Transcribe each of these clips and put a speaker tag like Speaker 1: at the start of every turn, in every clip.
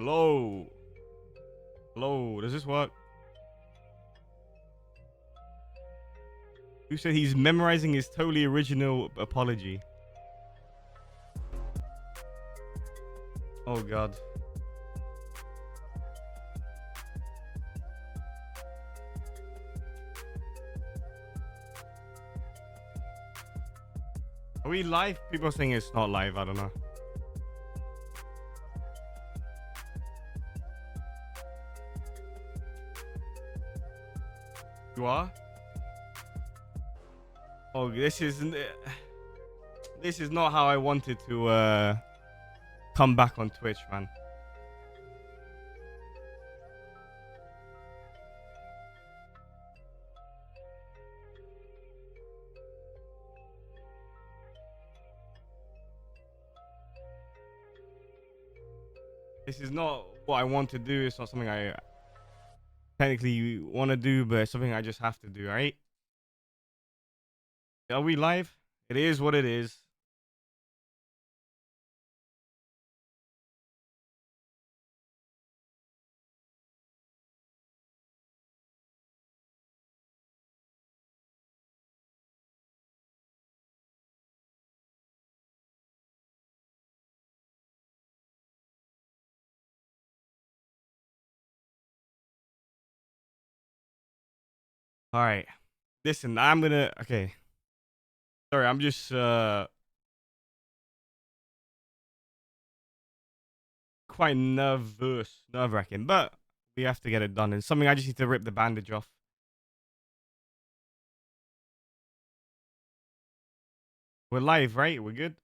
Speaker 1: Hello. Hello. Does this work? Who said he's memorizing his totally original apology? Oh, God. Are we live? People are saying it's not live. I don't know. You are? Oh, this is not how I wanted to come back on Twitch, man. This is not what I want to do. It's not something I technically want to do, but it's something I just have to do, right? Are we live? It is what it is. All right. Listen, okay. Sorry, I'm just quite nerve-wracking, but we have to get it done. And something I just need to rip the bandage off. We're live, right? We're good?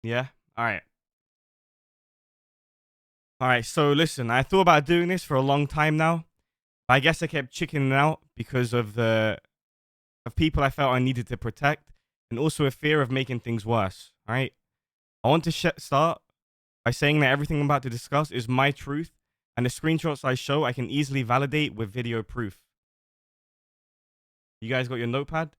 Speaker 1: Yeah? All right. All right, so listen, I thought about doing this for a long time now. But I guess I kept chickening out because of people I felt I needed to protect, and also a fear of making things worse. All right, I want to start by saying that everything I'm about to discuss is my truth, and the screenshots I show I can easily validate with video proof. You guys got your notepad?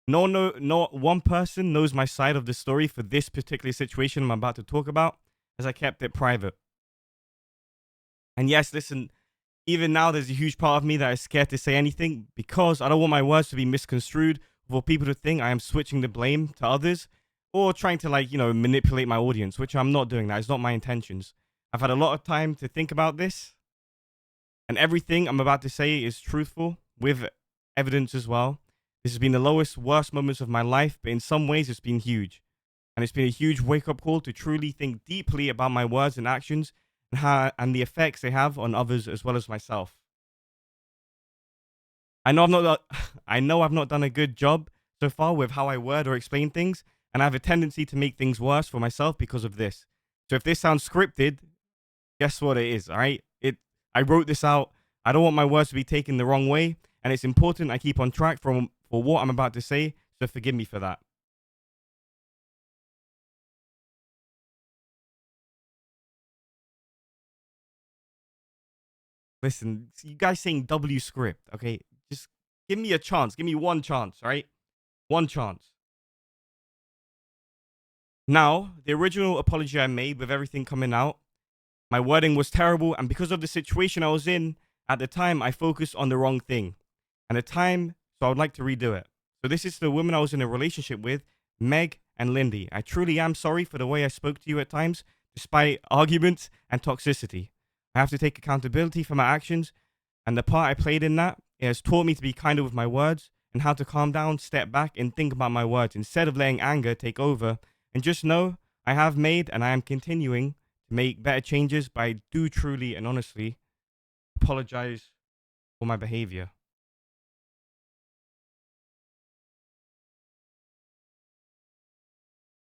Speaker 1: Not one person knows my side of the story for this particular situation I'm about to talk about, as I kept it private. And yes, listen, even now there's a huge part of me that is scared to say anything because I don't want my words to be misconstrued for people to think I am switching the blame to others or trying to manipulate my audience, which I'm not doing. That is not my intentions. I've had a lot of time to think about this, and everything I'm about to say is truthful with evidence as well. This has been the lowest, worst moments of my life, but in some ways it's been huge. And it's been a huge wake-up call to truly think deeply about my words and actions and the effects they have on others as well as myself. I know I've not done a good job so far with how I word or explain things, and I have a tendency to make things worse for myself because of this. So if this sounds scripted, guess what it is, all right? I wrote this out. I don't want my words to be taken the wrong way, and it's important I keep on track for what I'm about to say, so forgive me for that. Listen, you guys saying W script, okay? Just give me a chance. Give me one chance, all right? One chance. Now, the original apology I made with everything coming out, my wording was terrible, and because of the situation I was in at the time, I focused on the wrong thing. And the time, so I would like to redo it. So this is the women I was in a relationship with, Meg and Lyndi. I truly am sorry for the way I spoke to you at times, despite arguments and toxicity. I have to take accountability for my actions, and the part I played in that, it has taught me to be kinder with my words and how to calm down, step back, and think about my words instead of letting anger take over. And just know I have made and I am continuing to make better changes, but I do truly and honestly apologize for my behavior.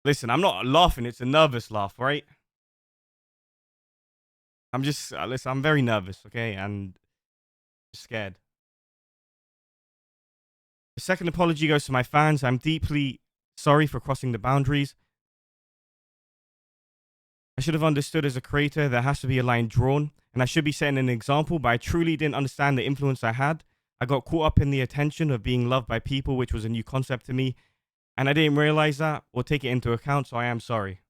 Speaker 1: Listen, I'm not laughing. It's a nervous laugh, right? I'm just, listen, I'm very nervous, okay? And scared. The second apology goes to my fans. I'm deeply sorry for crossing the boundaries. I should have understood as a creator there has to be a line drawn, and I should be setting an example, but I truly didn't understand the influence I had. I got caught up in the attention of being loved by people, which was a new concept to me, and I didn't realize that or take it into account, so I am sorry.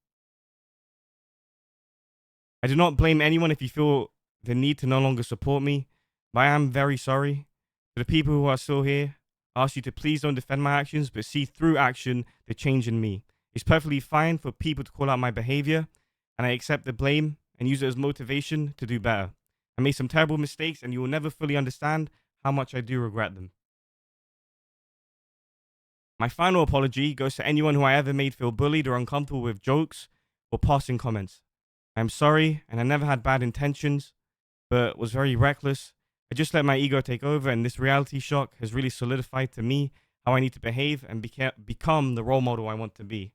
Speaker 1: I do not blame anyone if you feel the need to no longer support me, but I am very sorry. For the people who are still here, I ask you to please don't defend my actions, but see through action the change in me. It's perfectly fine for people to call out my behavior, and I accept the blame and use it as motivation to do better. I made some terrible mistakes, and you will never fully understand how much I do regret them. My final apology goes to anyone who I ever made feel bullied or uncomfortable with jokes or passing comments. I'm sorry, and I never had bad intentions, but was very reckless. I just let my ego take over, and this reality shock has really solidified to me how I need to behave and become the role model I want to be.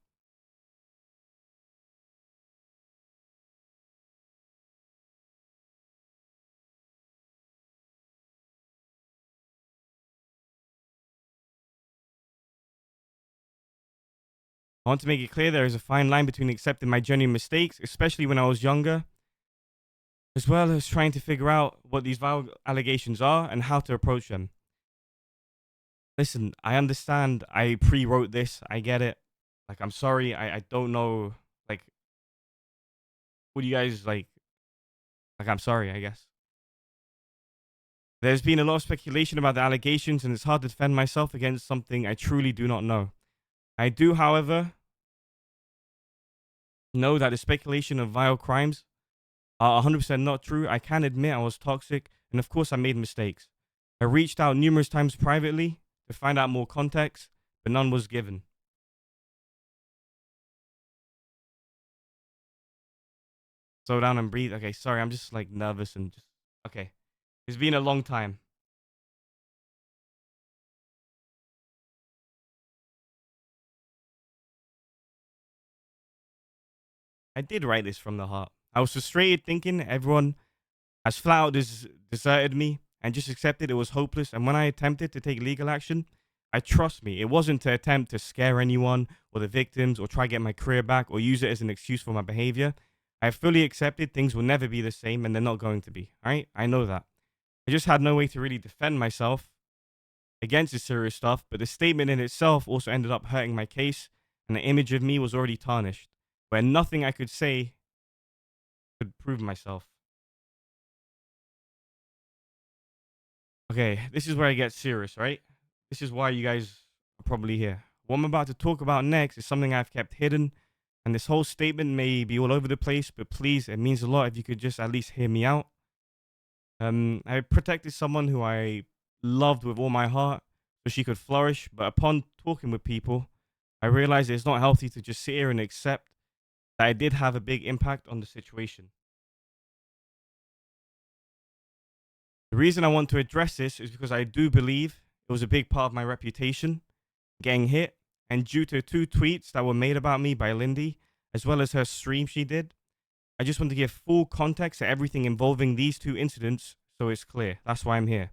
Speaker 1: I want to make it clear there is a fine line between accepting my genuine mistakes, especially when I was younger, as well as trying to figure out what these vile allegations are and how to approach them. Listen, I understand I pre-wrote this. I get it. Like, I'm sorry. I don't know. Like, what do you guys like? Like, I'm sorry, I guess. There's been a lot of speculation about the allegations, and it's hard to defend myself against something I truly do not know. I do, however, know that the speculation of vile crimes are 100% not true. I can admit I was toxic, and of course I made mistakes. I reached out numerous times privately to find out more context, but none was given. Slow down and breathe. Okay, sorry, I'm just like nervous and just okay. It's been a long time. I did write this from the heart. I was frustrated thinking everyone has flat out deserted me and just accepted it was hopeless. And when I attempted to take legal action, trust me, it wasn't to attempt to scare anyone or the victims or try to get my career back or use it as an excuse for my behavior. I fully accepted things will never be the same and they're not going to be. All right? I know that. I just had no way to really defend myself against this serious stuff, but the statement in itself also ended up hurting my case, and the image of me was already tarnished, where nothing I could say could prove myself. Okay, this is where it gets serious, right? This is why you guys are probably here. What I'm about to talk about next is something I've kept hidden, and this whole statement may be all over the place, but please, it means a lot if you could just at least hear me out. I protected someone who I loved with all my heart so she could flourish, but upon talking with people, I realized it's not healthy to just sit here and accept that I did have a big impact on the situation. The reason I want to address this is because I do believe it was a big part of my reputation getting hit, and due to two tweets that were made about me by Lyndi, as well as her stream she did, I just want to give full context to everything involving these two incidents so it's clear. That's why I'm here.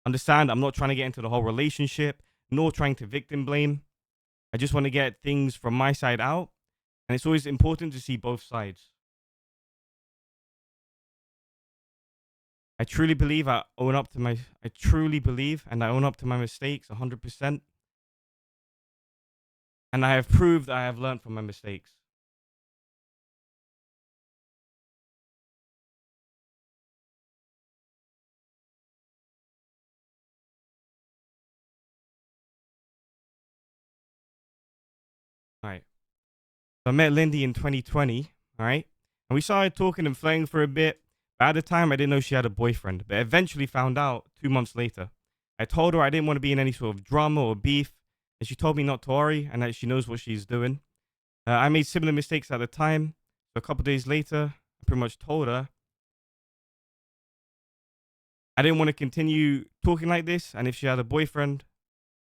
Speaker 1: Understand, I'm not trying to get into the whole relationship, nor trying to victim blame. I just want to get things from my side out, and it's always important to see both sides. I truly believe I truly believe and I own up to my mistakes 100%. And I have proved I have learned from my mistakes. All right. So I met Lyndi in 2020, all right? And we started talking and flirting for a bit. But at the time, I didn't know she had a boyfriend, but eventually found out 2 months later. I told her I didn't want to be in any sort of drama or beef, and she told me not to worry and that she knows what she's doing. I made similar mistakes at the time. So a couple days later, I pretty much told her I didn't want to continue talking like this, and if she had a boyfriend,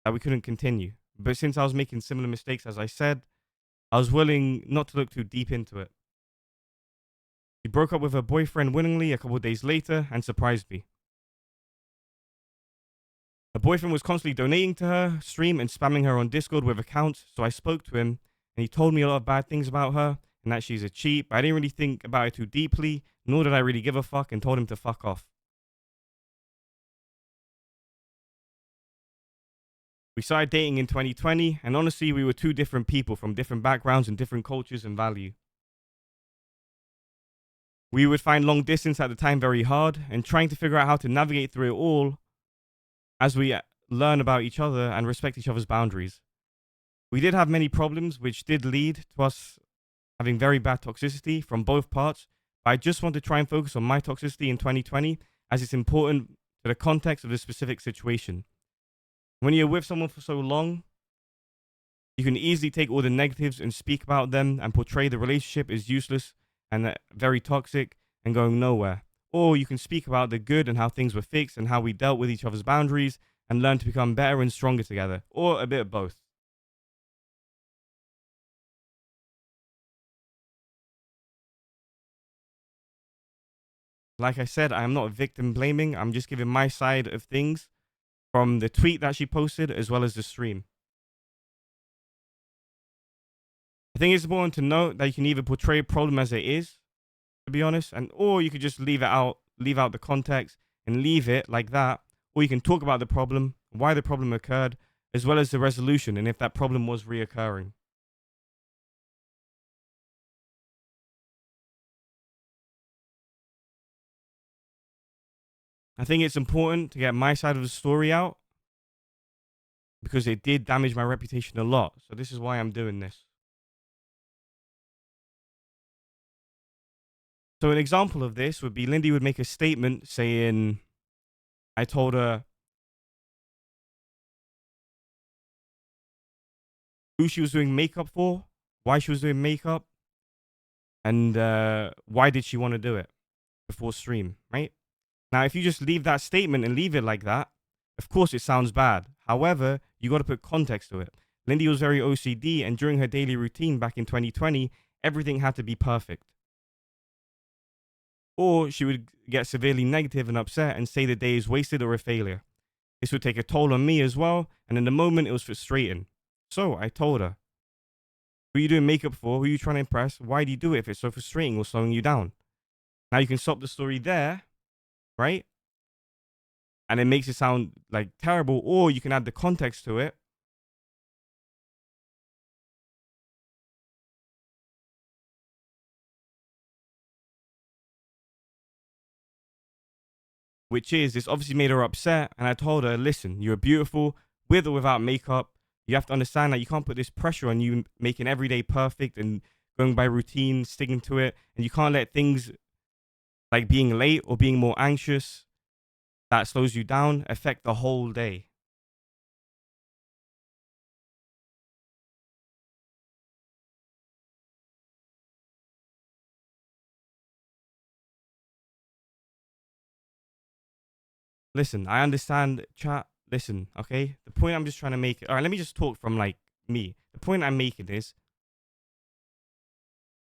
Speaker 1: that we couldn't continue. But since I was making similar mistakes, as I said, I was willing not to look too deep into it. She broke up with her boyfriend willingly a couple of days later and surprised me. Her boyfriend was constantly donating to her stream and spamming her on Discord with accounts, so I spoke to him and he told me a lot of bad things about her and that she's a cheat, but I didn't really think about it too deeply, nor did I really give a fuck, and told him to fuck off. We started dating in 2020, and honestly, we were two different people from different backgrounds and different cultures and value. We would find long distance at the time very hard, and trying to figure out how to navigate through it all as we learn about each other and respect each other's boundaries. We did have many problems, which did lead to us having very bad toxicity from both parts. But I just want to try and focus on my toxicity in 2020 as it's important to the context of the specific situation. When you're with someone for so long, you can easily take all the negatives and speak about them and portray the relationship as useless and very toxic and going nowhere. Or you can speak about the good and how things were fixed and how we dealt with each other's boundaries and learn to become better and stronger together. Or a bit of both. Like I said, I am not victim blaming. I'm just giving my side of things from the tweet that she posted as well as the stream. I think it's important to note that you can either portray a problem as it is, to be honest, and or you could just leave out the context and leave it like that, or you can talk about the problem, why the problem occurred, as well as the resolution and if that problem was reoccurring. I think it's important to get my side of the story out because it did damage my reputation a lot. So this is why I'm doing this. So an example of this would be Lyndi would make a statement saying, I told her who she was doing makeup for, why she was doing makeup, and why did she want to do it before stream, right? Now, if you just leave that statement and leave it like that, of course it sounds bad. However, you got to put context to it. Lyndi was very OCD, and during her daily routine back in 2020, everything had to be perfect. Or she would get severely negative and upset and say the day is wasted or a failure. This would take a toll on me as well, and in the moment it was frustrating. So I told her, who are you doing makeup for? Who are you trying to impress? Why do you do it if it's so frustrating or slowing you down? Now you can stop the story there, right? And it makes it sound like terrible, or you can add the context to it. Which is, this obviously made her upset. And I told her, listen, you're beautiful with or without makeup. You have to understand that you can't put this pressure on you making every day perfect and going by routine, sticking to it. And you can't let things like being late or being more anxious that slows you down affect the whole day. Listen, I understand, chat. Listen, okay? The point I'm just trying to make. All right, let me just talk from like me. The point I'm making is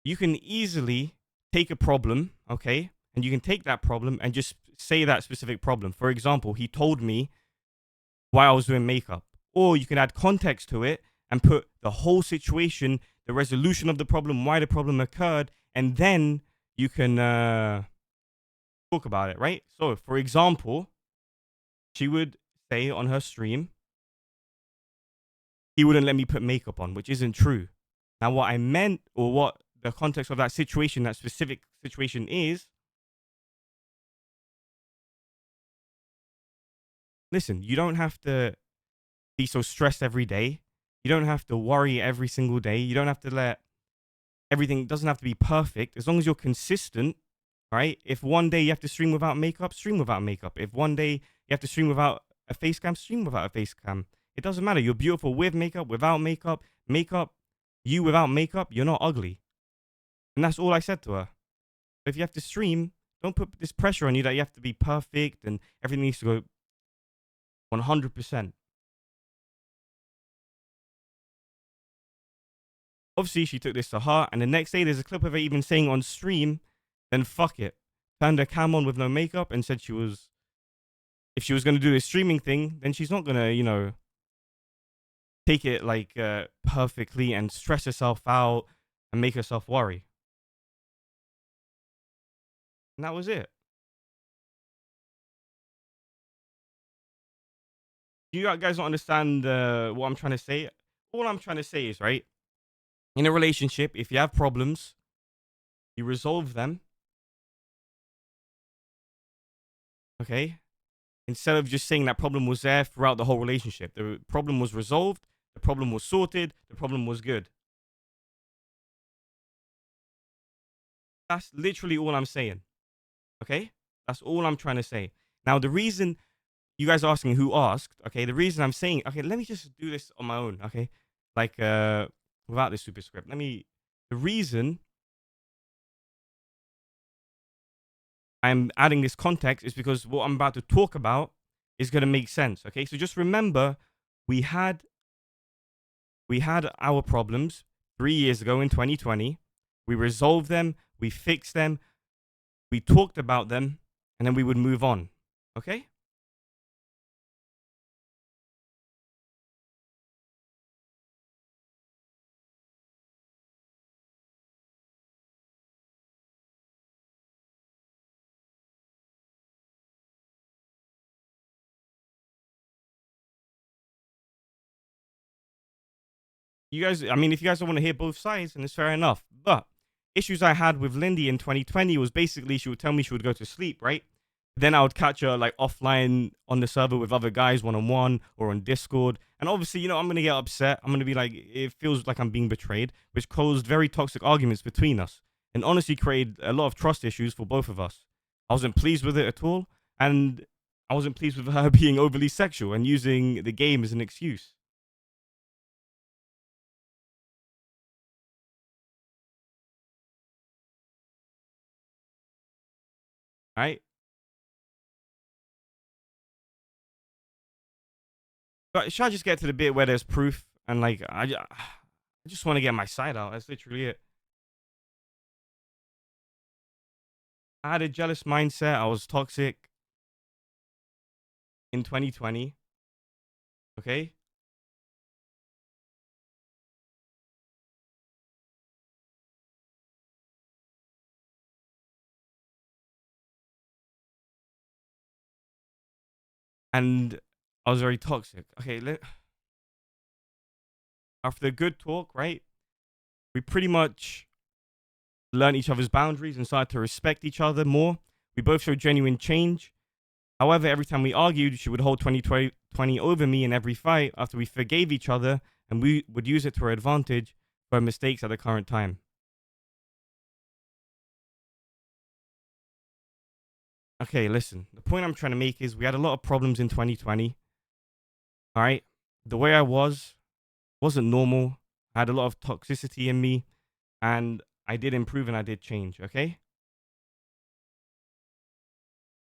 Speaker 1: you can easily take a problem, okay? And you can take that problem and just say that specific problem. For example, he told me why I was doing makeup. Or you can add context to it and put the whole situation, the resolution of the problem, why the problem occurred, and then you can talk about it, right? So, for example, she would say on her stream, he wouldn't let me put makeup on, which isn't true. Now, what I meant, or what the context of that situation, that specific situation is, listen, you don't have to be so stressed every day. You don't have to worry every single day. You don't have to let everything, doesn't have to be perfect. As long as you're consistent, right? If one day you have to stream without makeup, stream without makeup. If one day you have to stream without a face cam, stream without a face cam. It doesn't matter. You're beautiful with makeup, without makeup. Makeup, you without makeup, you're not ugly. And that's all I said to her. If you have to stream, don't put this pressure on you that you have to be perfect and everything needs to go 100%. Obviously, she took this to heart, and the next day there's a clip of her even saying on stream, then fuck it. Turned her cam on with no makeup and said if she was going to do this streaming thing, then she's not going to, take it like perfectly and stress herself out and make herself worry. And that was it. You guys don't understand what I'm trying to say. All I'm trying to say is, right, in a relationship, if you have problems, you resolve them, okay? Instead of just saying that problem was there throughout the whole relationship. The problem was resolved, the problem was sorted, the problem was good. That's literally all I'm saying, okay? That's all I'm trying to say. Now, the reason you guys are asking who asked, okay, the reason I'm saying, okay, let me just do this on my own, okay? Like, without this super script. The reason I'm adding this context is because what I'm about to talk about is going to make sense, okay? So just remember, we had our problems 3 years ago in 2020. We resolved them, we fixed them, we talked about them, and then we would move on, okay? You guys, I mean, if you guys don't want to hear both sides, then it's fair enough. But issues I had with Lyndi in 2020 was basically she would tell me she would go to sleep, right? Then I would catch her like offline on the server with other guys, one on one or on Discord. And obviously, I'm gonna get upset. I'm gonna be like, it feels like I'm being betrayed, which caused very toxic arguments between us, and honestly created a lot of trust issues for both of us. I wasn't pleased with it at all, and I wasn't pleased with her being overly sexual and using the game as an excuse. Right? But should I just get to the bit where there's proof and like I just want to get my side out. That's literally it. I had a jealous mindset. I was toxic in 2020. Okay, and I was very toxic. Okay, after a good talk, right? We pretty much learned each other's boundaries and started to respect each other more. We both showed genuine change. However, every time we argued, she would hold 2020 over me in every fight after we forgave each other, and we would use it to our advantage for our mistakes at the current time. Okay, listen. The point I'm trying to make is we had a lot of problems in 2020. All right. The way I wasn't normal. I had a lot of toxicity in me, and I did improve and I did change. Okay.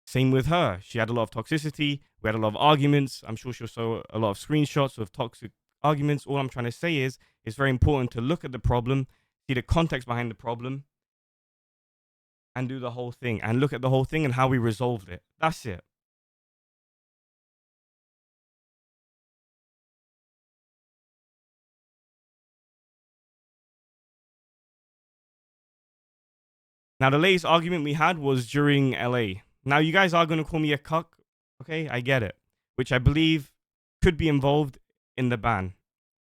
Speaker 1: Same with her. She had a lot of toxicity. We had a lot of arguments. I'm sure she'll show a lot of screenshots of toxic arguments. All I'm trying to say is it's very important to look at the problem, see the context behind the problem, and do the whole thing and look at the whole thing and how we resolved it. That's it. Now, the latest argument we had was during LA. Now, you guys are going to call me a cuck. Okay, I get it. Which I believe could be involved in the ban.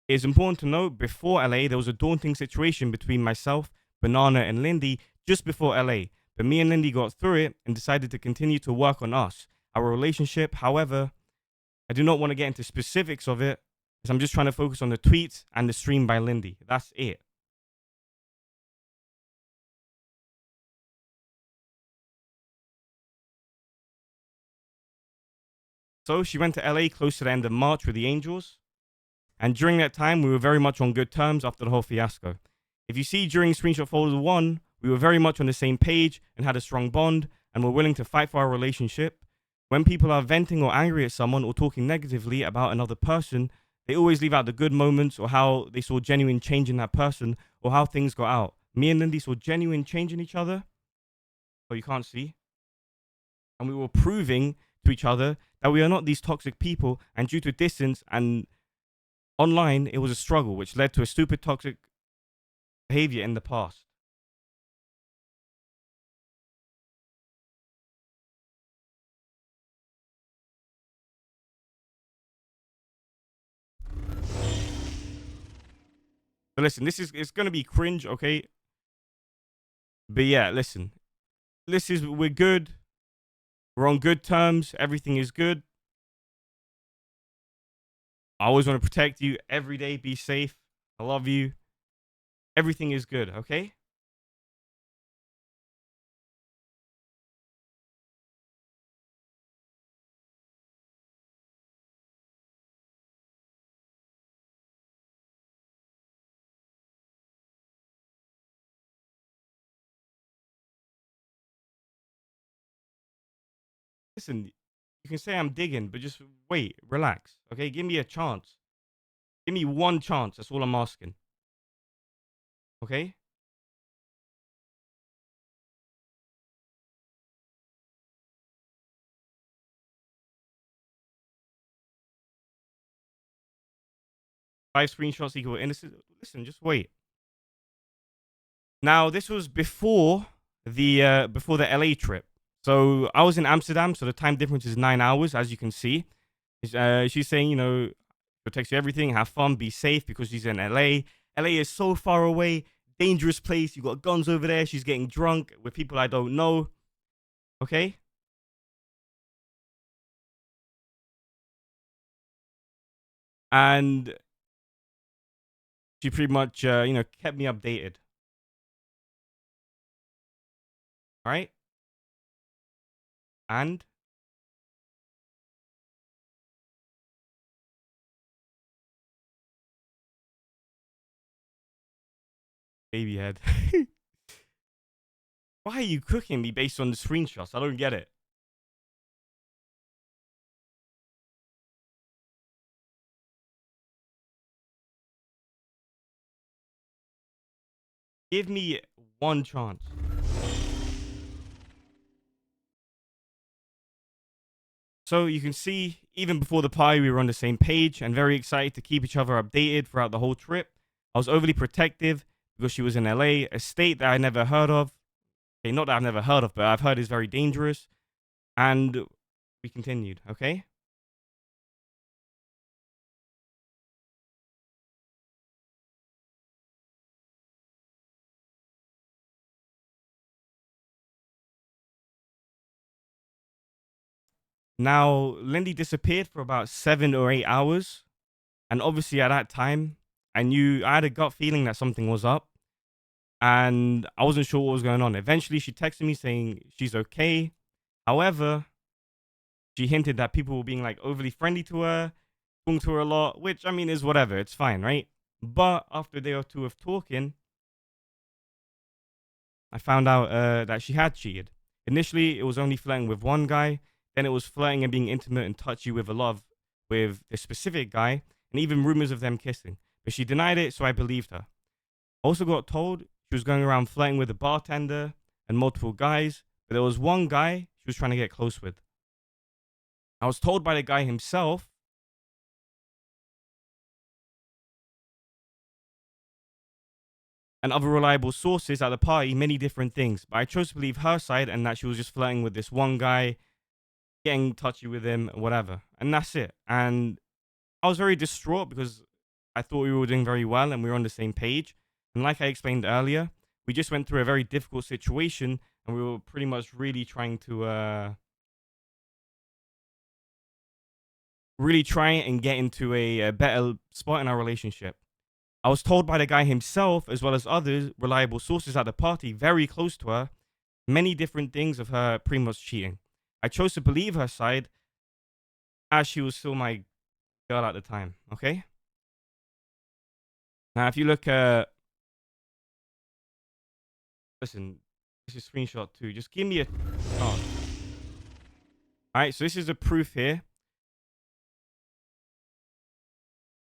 Speaker 1: It's important to note before LA, there was a daunting situation between myself, Banana, and Lyndi just before LA. But me and Lyndi got through it and decided to continue to work on us, our relationship. However, I do not want to get into specifics of it, as I'm just trying to focus on the tweets and the stream by Lyndi. That's it. So she went to LA close to the end of March with the Angels. And during that time, we were very much on good terms after the whole fiasco. If you see during screenshot folder 1, we were very much on the same page and had a strong bond and were willing to fight for our relationship. When people are venting or angry at someone or talking negatively about another person, they always leave out the good moments or how they saw genuine change in that person or how things got out. Me and Lyndi saw genuine change in each other, but you can't see. And we were proving to each other that we are not these toxic people, and due to distance and online, it was a struggle, which led to a stupid toxic behavior in the past. So listen, it's gonna be cringe, okay? But yeah, listen. We're good. We're on good terms. Everything is good. I always want to protect you every day. Be safe. I love you. Everything is good, okay? Listen, you can say I'm digging, but just wait, relax, okay? Give me a chance. Give me one chance. That's all I'm asking, okay? 5 screenshots equal innocent. Listen, just wait. Now, this was before the LA trip. So I was in Amsterdam, so the time difference is 9 hours, as you can see. She's saying, she'll text you everything, have fun, be safe because she's in LA. LA is so far away, dangerous place. You got guns over there. She's getting drunk with people I don't know. Okay, and she pretty much, kept me updated. All right, and baby head. Why are you cooking me based on the screenshots? I don't get it. Give me one chance. So you can see, even before the party, we were on the same page and very excited to keep each other updated throughout the whole trip. I was overly protective because she was in LA, a state that I never heard of. Okay, not that I've never heard of, but I've heard is very dangerous. And we continued, okay? Now, Lindy disappeared for about 7 or 8 hours. And obviously, at that time, I had a gut feeling that something was up. And I wasn't sure what was going on. Eventually, she texted me saying she's okay. However, she hinted that people were being like overly friendly to her, talking to her a lot, which I mean is whatever, it's fine, right? But after a day or two of talking, I found out that she had cheated. Initially, it was only flirting with one guy, then it was flirting and being intimate and touchy with with a specific guy, and even rumors of them kissing. But she denied it, so I believed her. I also got told she was going around flirting with a bartender and multiple guys, but there was one guy she was trying to get close with. I was told by the guy himself and other reliable sources at the party many different things, but I chose to believe her side and that she was just flirting with this one guy, getting touchy with him, whatever. And that's it. And I was very distraught because I thought we were doing very well and we were on the same page. And like I explained earlier, we just went through a very difficult situation and we were pretty much really trying to really try and get into a better spot in our relationship. I was told by the guy himself, as well as other reliable sources at the party very close to her, many different things of her pretty much cheating. I chose to believe her side as she was still my girl at the time, okay? Now, if you look at, listen, this is screenshot too. Just give me a, oh. All right, so this is the proof here.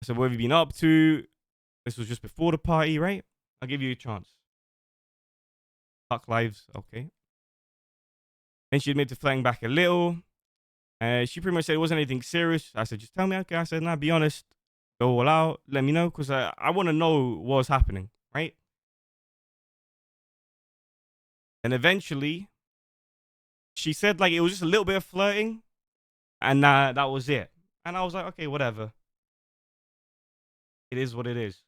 Speaker 1: So what have you been up to? This was just before the party, right? I'll give you a chance. Fuck lives, okay. Then she admitted to flirting back a little. She pretty much said it wasn't anything serious. I said, just tell me, okay. I said, nah, be honest. Go all out. Let me know, because I want to know what was happening, right? And eventually, she said like it was just a little bit of flirting, and that was it. And I was like, okay, whatever. It is what it is.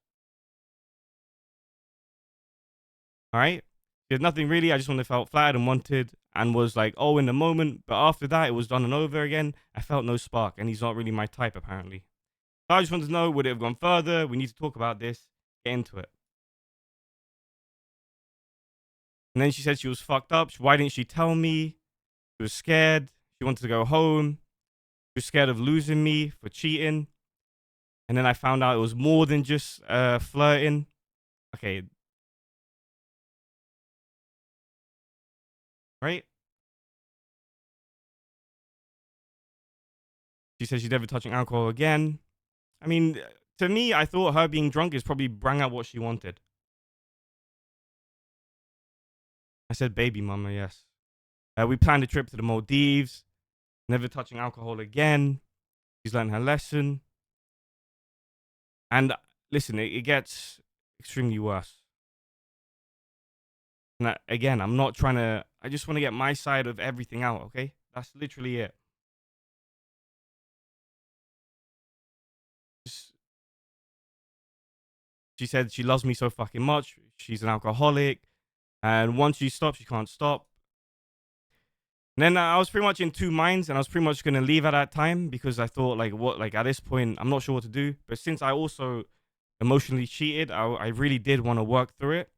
Speaker 1: All right. She had nothing really. I just wanted felt flattered and wanted and was like, oh, in the moment. But after that, it was done and over again. I felt no spark, and he's not really my type, apparently. So I just wanted to know, would it have gone further? We need to talk about this. Get into it. And then she said she was fucked up. Why didn't she tell me? She was scared. She wanted to go home. She was scared of losing me for cheating. And then I found out it was more than just flirting. Okay. Right? She said she's never touching alcohol again. I mean, to me, I thought her being drunk is probably bring out what she wanted. I said, baby mama, yes. We planned a trip to the Maldives. Never touching alcohol again. She's learned her lesson. And listen, it gets extremely worse. And again, I'm not trying to, I just want to get my side of everything out, okay? That's literally it. Just, she said she loves me so fucking much. She's an alcoholic. And once she stops, she can't stop. And then I was pretty much in two minds, and I was pretty much going to leave at that time because I thought, like, at this point, I'm not sure what to do. But since I also emotionally cheated, I really did want to work through it.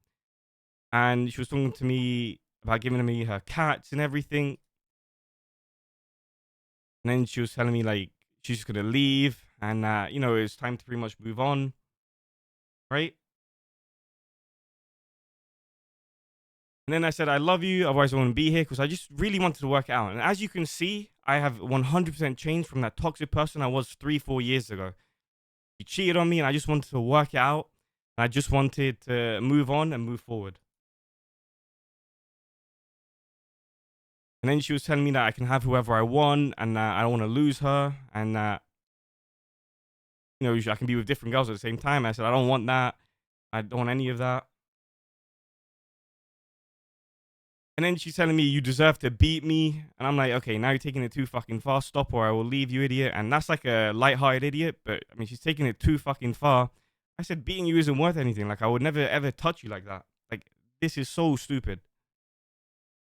Speaker 1: And she was talking to me about giving me her cats and everything. And then she was telling me, like, she's just going to leave and, it's time to pretty much move on. Right? And then I said, I love you. Otherwise, I won't be here because I just really wanted to work it out. And as you can see, I have 100% changed from that toxic person I was 3-4 years ago. He cheated on me and I just wanted to work it out. And I just wanted to move on and move forward. And then she was telling me that I can have whoever I want and that I don't want to lose her and that, I can be with different girls at the same time. I said, I don't want that. I don't want any of that. And then she's telling me, you deserve to beat me. And I'm like, okay, now you're taking it too fucking far. Stop or I will leave, you idiot. And that's like a lighthearted idiot. But, I mean, she's taking it too fucking far. I said, beating you isn't worth anything. Like, I would never, ever touch you like that. Like, this is so stupid.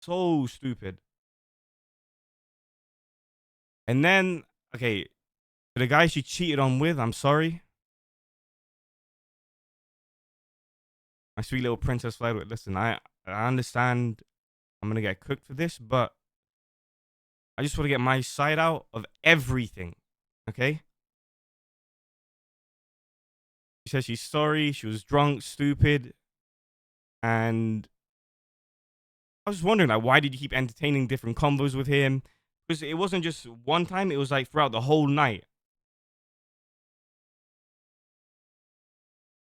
Speaker 1: So stupid. And then, okay, the guy she cheated on with, I'm sorry. My sweet little princess fled with, listen, I understand I'm going to get cooked for this, but I just want to get my side out of everything, okay? She says she's sorry, she was drunk, stupid, and I was wondering, like, why did you keep entertaining different combos with him? Because it wasn't just one time, it was like throughout the whole night.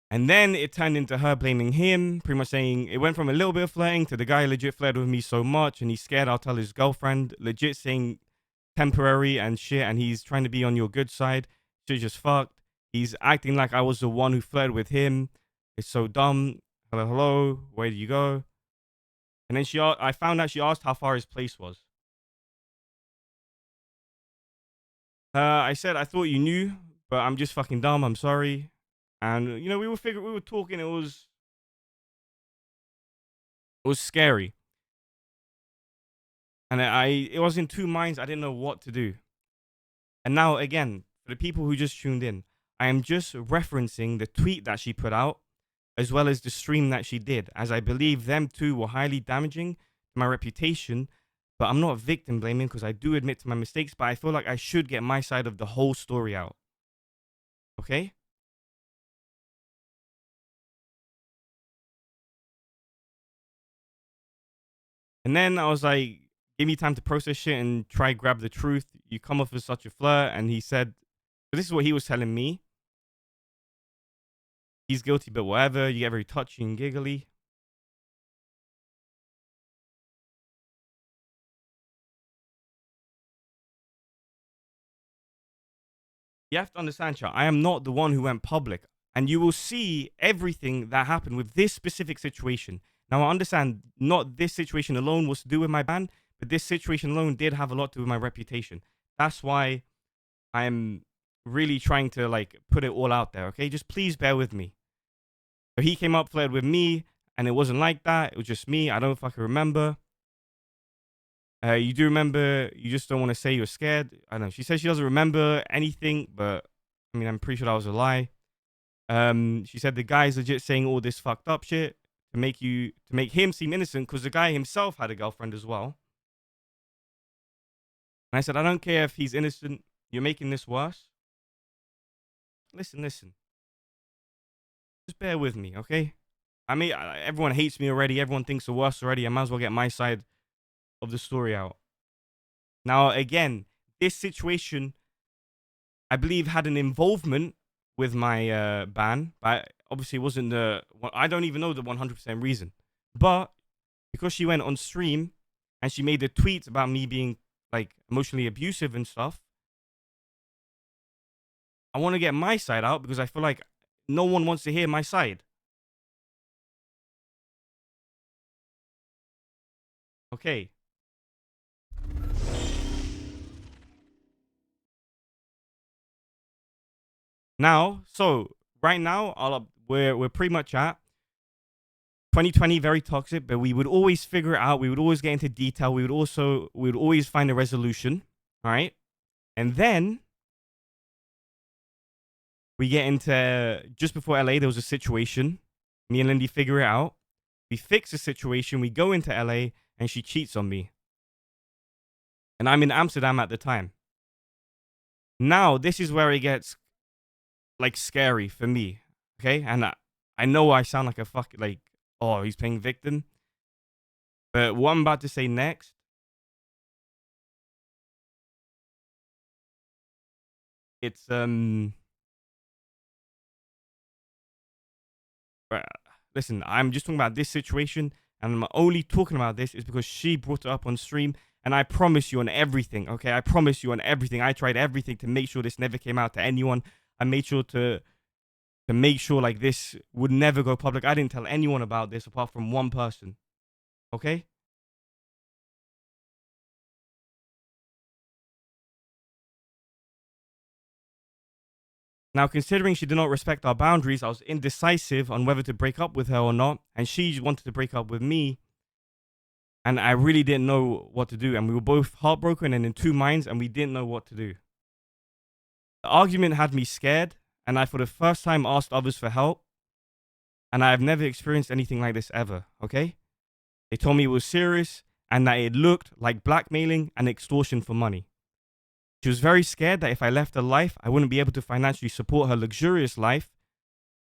Speaker 1: And then it turned into her blaming him, pretty much saying it went from a little bit of flirting to the guy legit flirted with me so much and he's scared I'll tell his girlfriend, legit saying temporary and shit, and he's trying to be on your good side. Shit just fucked. He's acting like I was the one who flirted with him. It's so dumb. Hello, hello, where did you go? And then I found out she asked how far his place was. I said, I thought you knew, but I'm just fucking dumb. I'm sorry. And we were talking. It was scary, and it was in two minds. I didn't know what to do. And now again, for the people who just tuned in, I am just referencing the tweet that she put out, as well as the stream that she did, as I believe them two were highly damaging to my reputation. But I'm not victim blaming because I do admit to my mistakes. But I feel like I should get my side of the whole story out. Okay. And then I was like, give me time to process shit and try grab the truth. You come off as such a flirt. And he said, this is what he was telling me. He's guilty, but whatever. You get very touchy and giggly. You have to understand, chat, I am not the one who went public. And you will see everything that happened with this specific situation. Now, I understand not this situation alone was to do with my ban, but this situation alone did have a lot to do with my reputation. That's why I'm really trying to, like, put it all out there, okay? Just please bear with me. So he came up, flirted with me, and it wasn't like that. It was just me. I don't fucking remember. You do remember, you just don't want to say you're scared. I don't know. She says she doesn't remember anything, but I mean, I'm pretty sure that was a lie. She said the guy's legit saying all this fucked up shit to make him seem innocent because the guy himself had a girlfriend as well. And I said, I don't care if he's innocent. You're making this worse. Listen. Just bear with me, okay? I mean, everyone hates me already. Everyone thinks the worst already. I might as well get my side of the story out. Now, again, this situation, I believe, had an involvement with my ban, but obviously it wasn't I don't even know the 100% reason. But because she went on stream and she made a tweet about me being like emotionally abusive and stuff, I want to get my side out because I feel like no one wants to hear my side. Okay. Now, so right now, we're pretty much at 2020, very toxic, but we would always figure it out. We would always get into detail. We would always find a resolution. All right. And then we get into just before LA, there was a situation. Me and Lyndi figure it out. We fix the situation. We go into LA and she cheats on me. And I'm in Amsterdam at the time. Now, this is where it gets like scary for me. Okay. And I know I sound like a oh, he's playing victim. But what I'm about to say next, it's listen, I'm just talking about this situation, and I'm only talking about this is because she brought it up on stream, and I promise you on everything, okay? I promise you on everything. I tried everything to make sure this never came out to anyone. I made sure to make sure like this would never go public. I didn't tell anyone about this apart from one person, okay? Now, considering she did not respect our boundaries, I was indecisive on whether to break up with her or not, and she wanted to break up with me, and I really didn't know what to do, and we were both heartbroken and in two minds, and we didn't know what to do. The argument had me scared, and I for the first time asked others for help, and I have never experienced anything like this ever, okay? They told me it was serious, and that it looked like blackmailing and extortion for money. She was very scared that if I left her life, I wouldn't be able to financially support her luxurious life.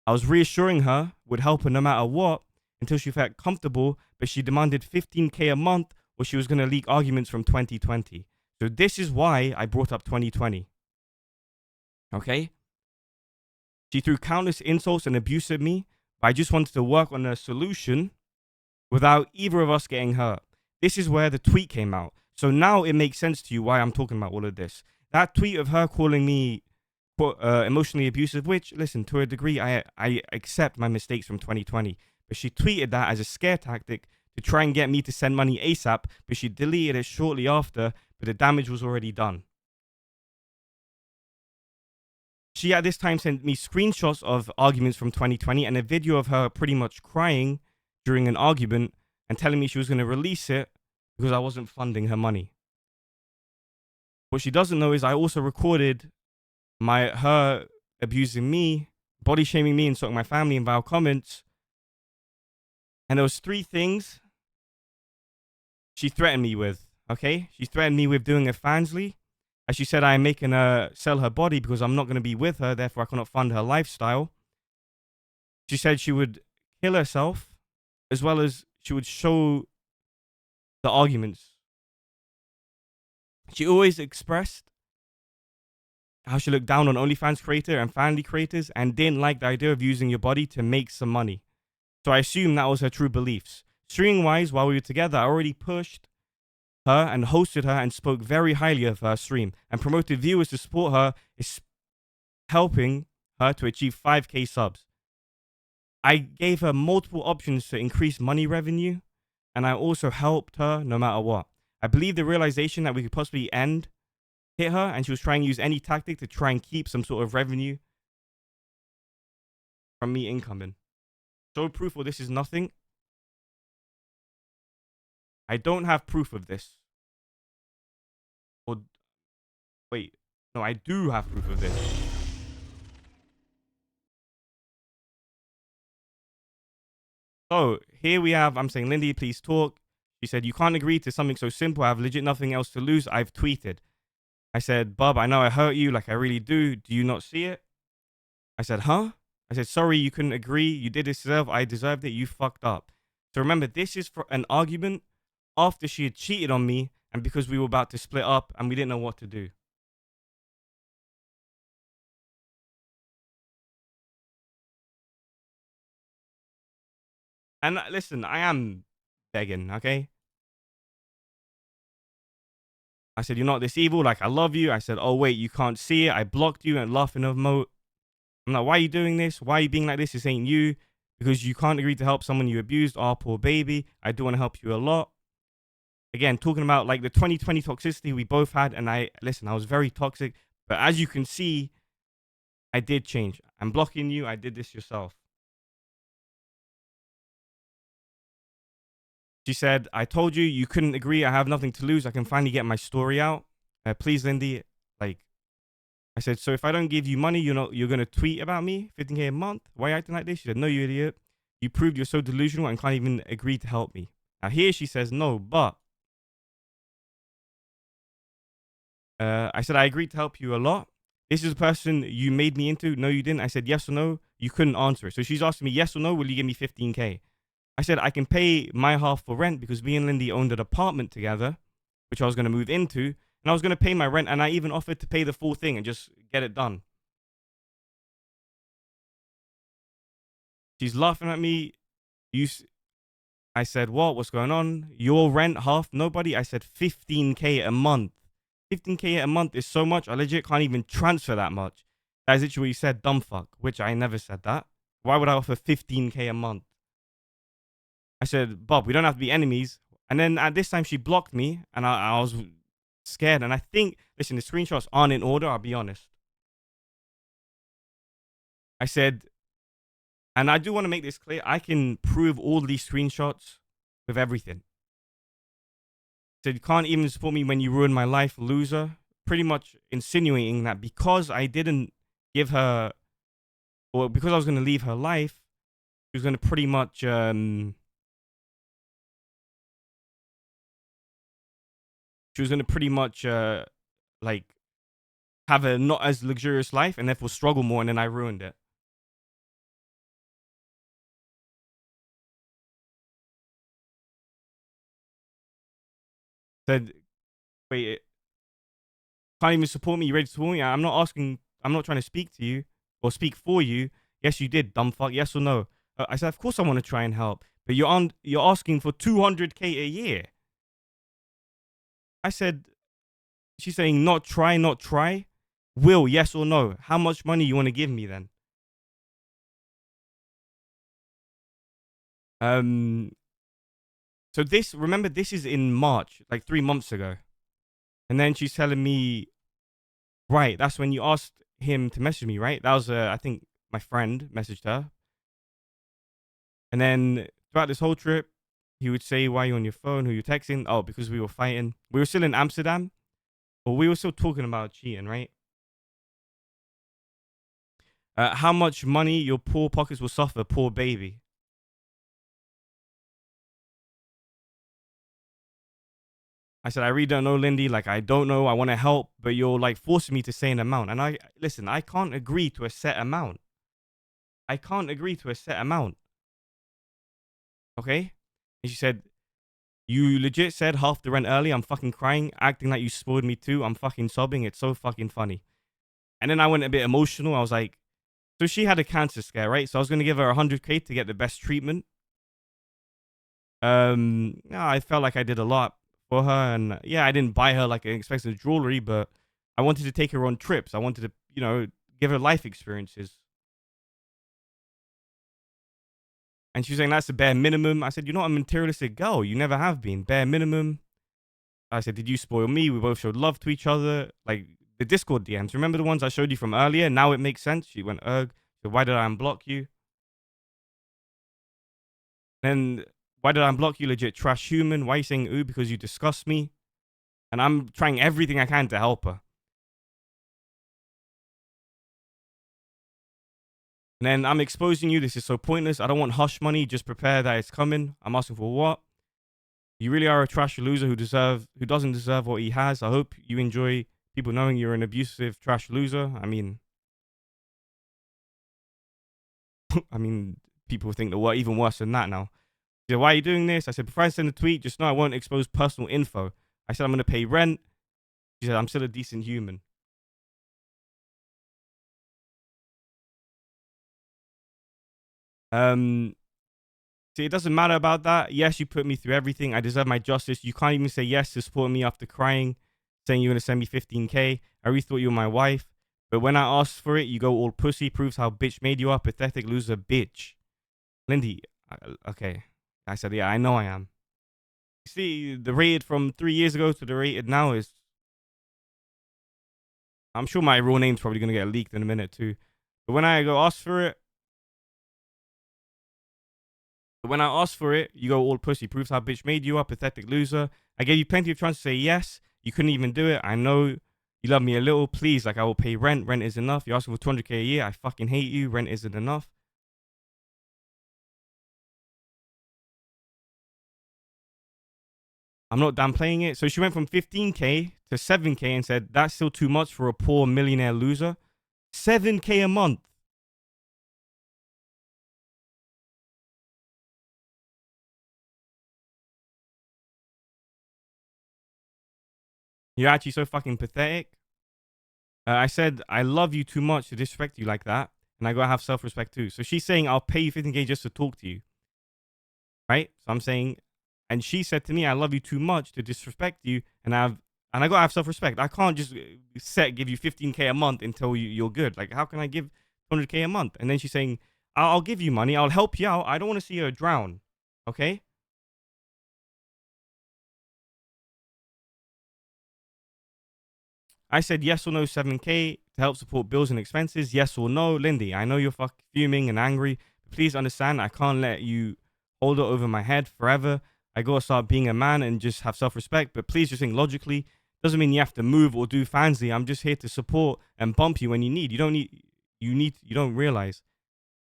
Speaker 1: I was reassuring her would help her no matter what until she felt comfortable, but she demanded $15K a month or she was going to leak arguments from 2020. So this is why I brought up 2020. Okay? She threw countless insults and abuse at me, but I just wanted to work on a solution without either of us getting hurt. This is where the tweet came out. So now it makes sense to you why I'm talking about all of this. That tweet of her calling me emotionally abusive, which, listen, to a degree, I accept my mistakes from 2020. But she tweeted that as a scare tactic to try and get me to send money ASAP, but she deleted it shortly after, but the damage was already done. She at this time sent me screenshots of arguments from 2020 and a video of her pretty much crying during an argument and telling me she was going to release it because I wasn't funding her money. What she doesn't know is I also recorded her abusing me, body shaming me, insulting my family in vile comments. And there was 3 things she threatened me with, okay? She threatened me with doing a fansly. As she said, I am making her sell her body because I'm not going to be with her, therefore I cannot fund her lifestyle. She said she would kill herself, as well as she would show the arguments. She always expressed how she looked down on OnlyFans creator and family creators and didn't like the idea of using your body to make some money. So I assume that was her true beliefs. Streaming-wise, while we were together, I already pushed her and hosted her and spoke very highly of her stream and promoted viewers to support her, helping her to achieve 5K subs. I gave her multiple options to increase money revenue, and I also helped her no matter what. I believe the realization that we could possibly end hit her, and she was trying to use any tactic to try and keep some sort of revenue from me incoming. So proof of this is nothing. I don't have proof of this. Or wait, no, I do have proof of this. So here we have, I'm saying, Lyndi, please talk. She said, you can't agree to something so simple. I have legit nothing else to lose. I've tweeted. I said, Bub, I know I hurt you. Like I really do. Do you not see it? I said, huh? I said, sorry, you couldn't agree. You did this yourself. I deserved it. You fucked up. So remember, this is for an argument after she had cheated on me and because we were about to split up and we didn't know what to do. And listen, I am begging, okay? I said, you're not this evil. Like, I love you. I said, oh, wait, you can't see it. I blocked you and laughing emote. I'm like, why are you doing this? Why are you being like this? This ain't you. Because you can't agree to help someone you abused. Oh, poor baby. I do want to help you a lot. Again, talking about like the 2020 toxicity we both had. And I was very toxic. But as you can see, I did change. I'm blocking you. I did this yourself. She said, I told you you couldn't agree. I have nothing to lose. I can finally get my story out. Please, Lyndi. Like, I said, so if I don't give you money, you're going to tweet about me, 15K a month? Why are you acting like this? She said, no, you idiot. You proved you're so delusional and can't even agree to help me. Now here she says, no, but I said, I agreed to help you a lot. This is the person you made me into. No, you didn't. I said, yes or no. You couldn't answer it. So she's asking me, yes or no, will you give me 15K? I said, I can pay my half for rent because me and Lyndi owned an apartment together, which I was going to move into. And I was going to pay my rent. And I even offered to pay the full thing and just get it done. She's laughing at me. I said, what? What's going on? Your rent, half? Nobody? I said, 15K a month. 15K a month is so much. I legit can't even transfer that much. That is literally what you said, dumb fuck, which I never said that. Why would I offer 15K a month? I said, Bob, we don't have to be enemies. And then at this time, she blocked me and I was scared. And I think, listen, the screenshots aren't in order, I'll be honest. I said, and I do want to make this clear, I can prove all these screenshots with everything. Said, you can't even support me when you ruined my life, loser. Pretty much insinuating that because I didn't give her, or because I was going to leave her life, she was going to pretty much, like, have a not as luxurious life and therefore struggle more, and then I ruined it. Said, wait, can't even support me. You ready to support me? I'm not asking. I'm not trying to speak to you or speak for you. Yes, you did, dumb fuck. Yes or no? I said, of course I want to try and help, but you're asking for 200K a year. I said, she's saying not try, not try. Will, yes or no? How much money you want to give me then? So remember, this is in March, like 3 months ago. And then she's telling me, right, that's when you asked him to message me, right? That was, I think my friend messaged her. And then throughout this whole trip, he would say, why are you on your phone? Who you texting? Oh, because we were fighting. We were still in Amsterdam, but we were still talking about cheating, right? How much money your poor pockets will suffer, poor baby. I said, I really don't know, Lyndi. Like, I don't know. I want to help, but you're like forcing me to say an amount. And I can't agree to a set amount. I can't agree to a set amount. Okay? And she said, you legit said half the rent early. I'm fucking crying, acting like you spoiled me too. I'm fucking sobbing. It's so fucking funny. And then I went a bit emotional. I was like, so she had a cancer scare, right? So I was going to give her 100K to get the best treatment. Yeah, I felt like I did a lot for her. And yeah, I didn't buy her like an expensive jewelry, but I wanted to take her on trips. I wanted to, give her life experiences. And she was saying, that's the bare minimum. I said, you're not a materialistic girl. You never have been. Bare minimum. I said, did you spoil me? We both showed love to each other. Like the Discord DMs. Remember the ones I showed you from earlier? Now it makes sense. She went, ugh. So why did I unblock you? Then Why did I unblock you? Legit trash human. Why are you saying ooh? Because you disgust me. And I'm trying everything I can to help her. And then I'm exposing you. This is so pointless. I don't want hush money. Just prepare that it's coming. I'm asking for what? You really are a trash loser who doesn't deserve what he has. I hope you enjoy people knowing you're an abusive trash loser. I mean, I mean, people think that we're even worse than that now. She said, why are you doing this? I said, before I send a tweet, just know I won't expose personal info. I said, I'm going to pay rent. She said, I'm still a decent human. See, it doesn't matter about that. Yes, you put me through everything. I deserve my justice. You can't even say yes to supporting me after crying, saying you're going to send me 15K. I really thought you were my wife. But when I asked for it, you go all pussy. Proves how bitch made you are. Pathetic loser bitch. Lyndi, okay. I said, yeah, I know I am. You see, the rated from 3 years ago to the rated now is... I'm sure my real name's probably going to get leaked in a minute too. But when I go ask for it, you go all pussy. Proves how bitch made you are. Pathetic loser. I gave you plenty of chance to say yes. You couldn't even do it. I know you love me a little. Please, like I will pay rent. Rent is enough. You're asking for 200K a year. I fucking hate you. Rent isn't enough. I'm not downplaying it. So she went from 15K to 7K and said, that's still too much for a poor millionaire loser. 7K a month. You're actually so fucking pathetic. I said, I love you too much to disrespect you like that. And I gotta have self-respect too. So she's saying, I'll pay you 15K just to talk to you. Right? So I'm saying, and she said to me, I love you too much to disrespect you. And I gotta have self-respect. I can't just give you 15K a month until you're good. Like, how can I give 200K a month? And then she's saying, I'll give you money. I'll help you out. I don't want to see her drown. Okay? I said yes or no 7K to help support bills and expenses. Yes or no, Lyndi. I know you're fucking fuming and angry. Please understand, I can't let you hold it over my head forever. I gotta start being a man and just have self-respect. But please just think logically. Doesn't mean you have to move or do fancy. I'm just here to support and bump you when you need. You don't realize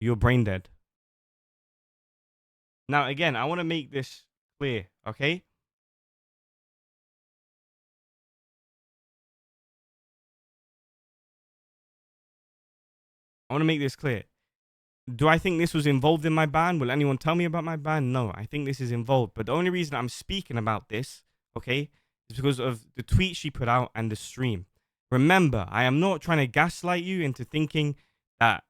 Speaker 1: you're brain dead. Now again, I want to make this clear, okay? I want to make this clear. Do I think this was involved in my ban? Will anyone tell me about my ban? No, I think this is involved. But the only reason I'm speaking about this, okay, is because of the tweet she put out and the stream. Remember, I am not trying to gaslight you into thinking that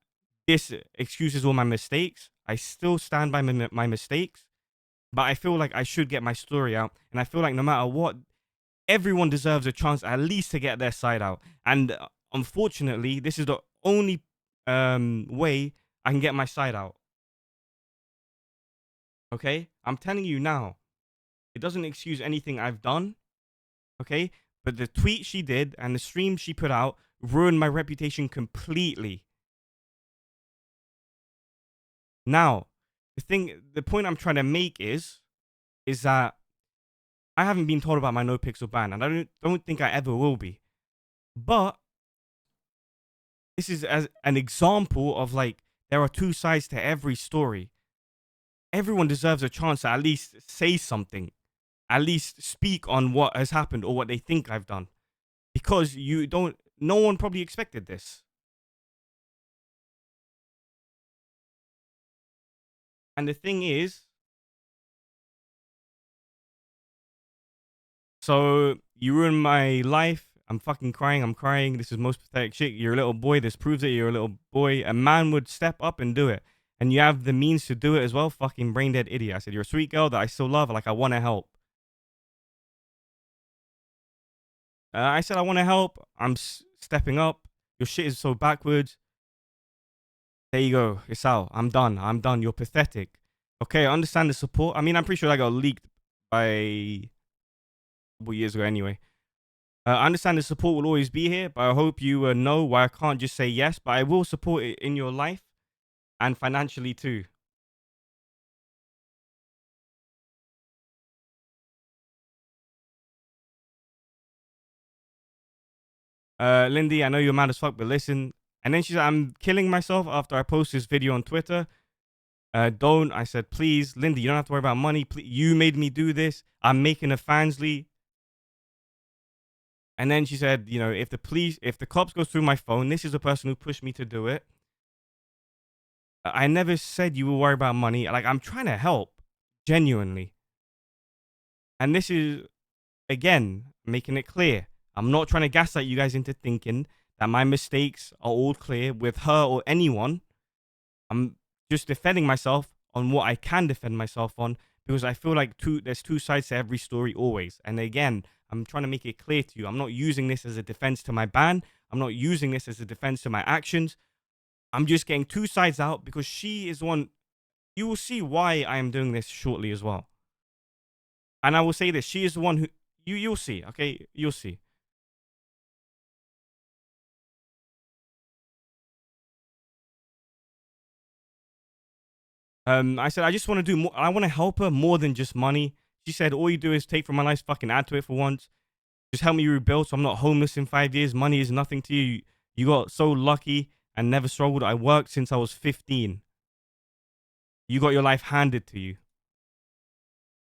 Speaker 1: this excuses all my mistakes. I still stand by my mistakes, but I feel like I should get my story out. And I feel like no matter what, everyone deserves a chance at least to get their side out. And unfortunately, this is the only way I can get my side out. Okay? I'm telling you now, it doesn't excuse anything I've done. Okay? But the tweet she did and the stream she put out ruined my reputation completely. Now, the point I'm trying to make is that I haven't been told about my no pixel ban, and I don't think I ever will be. But this is as an example of like there are two sides to every story. Everyone deserves a chance to at least say something, at least speak on what has happened or what they think I've done, because no one probably expected this. And the thing is, so you ruined my life. I'm fucking crying. I'm crying. This is most pathetic shit. You're a little boy. This proves that you're a little boy. A man would step up and do it. And you have the means to do it as well. Fucking brain dead idiot. I said, you're a sweet girl that I still love. Like, I want to help. I said, I want to help. I'm stepping up. Your shit is so backwards. There you go. It's out. I'm done. I'm done. You're pathetic. Okay, I understand the support. I mean, I'm pretty sure that got leaked by a couple years ago anyway. I understand the support will always be here, but I hope you know why I can't just say yes, but I will support it in your life and financially too. Lyndi, I know you're mad as fuck, but listen. And then she said, I'm killing myself after I post this video on Twitter. Don't. I said, please, Lyndi, you don't have to worry about money. Please, you made me do this. I'm making a fansly. And then she said, you know, if the cops go through my phone, this is the person who pushed me to do it. I never said you will worry about money. Like, I'm trying to help, genuinely. And this is, again, making it clear. I'm not trying to gaslight you guys into thinking that my mistakes are all clear with her or anyone. I'm just defending myself on what I can defend myself on, because I feel like there's two sides to every story always. And again, I'm trying to make it clear to you. I'm not using this as a defense to my ban. I'm not using this as a defense to my actions. I'm just getting two sides out because she is one. You will see why I am doing this shortly as well. And I will say this. She is the one who, you'll see. Okay. You'll see. I said, I just want to do more. I want to help her more than just money. She said, all you do is take from my life, fucking add to it for once. Just help me rebuild so I'm not homeless in 5 years. Money is nothing to you. You got so lucky and never struggled. I worked since I was 15. You got your life handed to you.